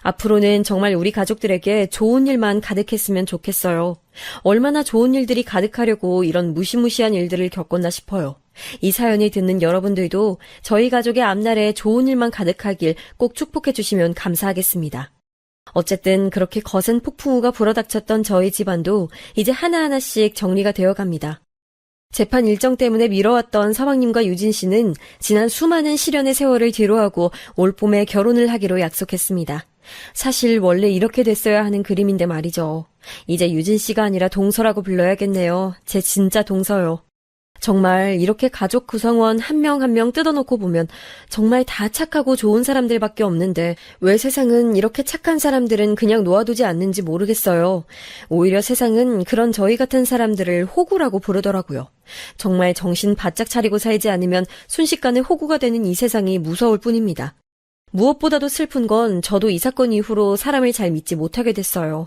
앞으로는 정말 우리 가족들에게 좋은 일만 가득했으면 좋겠어요. 얼마나 좋은 일들이 가득하려고 이런 무시무시한 일들을 겪었나 싶어요. 이 사연이 듣는 여러분들도 저희 가족의 앞날에 좋은 일만 가득하길 꼭 축복해 주시면 감사하겠습니다. 어쨌든 그렇게 거센 폭풍우가 불어닥쳤던 저희 집안도 이제 하나하나씩 정리가 되어갑니다. 재판 일정 때문에 미뤄왔던 서방님과 유진 씨는 지난 수많은 시련의 세월을 뒤로하고 올 봄에 결혼을 하기로 약속했습니다. 사실 원래 이렇게 됐어야 하는 그림인데 말이죠. 이제 유진 씨가 아니라 동서라고 불러야겠네요. 제 진짜 동서요. 정말 이렇게 가족 구성원 한 명 한 명 뜯어놓고 보면 정말 다 착하고 좋은 사람들밖에 없는데 왜 세상은 이렇게 착한 사람들은 그냥 놓아두지 않는지 모르겠어요. 오히려 세상은 그런 저희 같은 사람들을 호구라고 부르더라고요. 정말 정신 바짝 차리고 살지 않으면 순식간에 호구가 되는 이 세상이 무서울 뿐입니다. 무엇보다도 슬픈 건 저도 이 사건 이후로 사람을 잘 믿지 못하게 됐어요.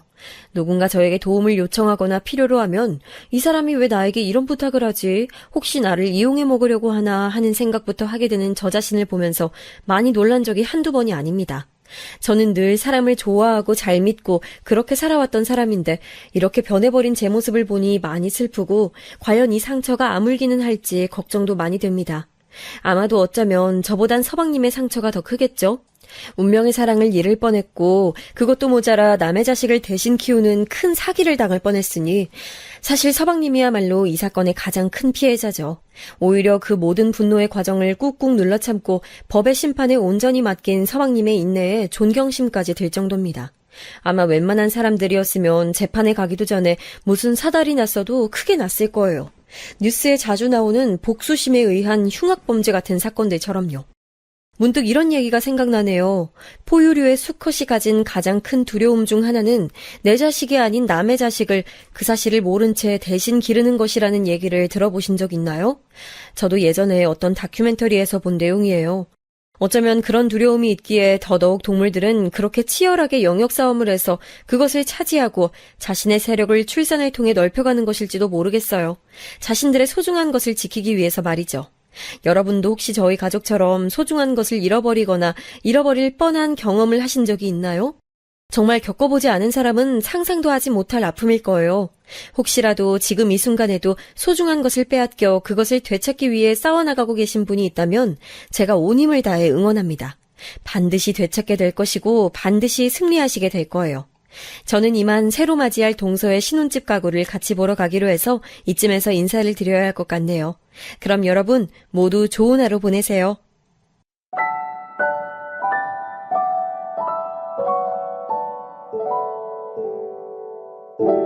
누군가 저에게 도움을 요청하거나 필요로 하면 이 사람이 왜 나에게 이런 부탁을 하지? 혹시 나를 이용해 먹으려고 하나 하는 생각부터 하게 되는 저 자신을 보면서 많이 놀란 적이 한두 번이 아닙니다. 저는 늘 사람을 좋아하고 잘 믿고 그렇게 살아왔던 사람인데 이렇게 변해버린 제 모습을 보니 많이 슬프고 과연 이 상처가 아물기는 할지 걱정도 많이 됩니다. 아마도 어쩌면 저보단 서방님의 상처가 더 크겠죠? 운명의 사랑을 잃을 뻔했고 그것도 모자라 남의 자식을 대신 키우는 큰 사기를 당할 뻔했으니 사실 서방님이야말로 이 사건의 가장 큰 피해자죠. 오히려 그 모든 분노의 과정을 꾹꾹 눌러 참고 법의 심판에 온전히 맡긴 서방님의 인내에 존경심까지 들 정도입니다. 아마 웬만한 사람들이었으면 재판에 가기도 전에 무슨 사달이 났어도 크게 났을 거예요. 뉴스에 자주 나오는 복수심에 의한 흉악범죄 같은 사건들처럼요. 문득 이런 얘기가 생각나네요. 포유류의 수컷이 가진 가장 큰 두려움 중 하나는 내 자식이 아닌 남의 자식을 그 사실을 모른 채 대신 기르는 것이라는 얘기를 들어보신 적 있나요? 저도 예전에 어떤 다큐멘터리에서 본 내용이에요. 어쩌면 그런 두려움이 있기에 더더욱 동물들은 그렇게 치열하게 영역 싸움을 해서 그것을 차지하고 자신의 세력을 출산을 통해 넓혀가는 것일지도 모르겠어요. 자신들의 소중한 것을 지키기 위해서 말이죠. 여러분도 혹시 저희 가족처럼 소중한 것을 잃어버리거나 잃어버릴 뻔한 경험을 하신 적이 있나요? 정말 겪어보지 않은 사람은 상상도 하지 못할 아픔일 거예요. 혹시라도 지금 이 순간에도 소중한 것을 빼앗겨 그것을 되찾기 위해 싸워나가고 계신 분이 있다면 제가 온 힘을 다해 응원합니다. 반드시 되찾게 될 것이고 반드시 승리하시게 될 거예요. 저는 이만 새로 맞이할 동서의 신혼집 가구를 같이 보러 가기로 해서 이쯤에서 인사를 드려야 할 것 같네요. 그럼 여러분 모두 좋은 하루 보내세요. you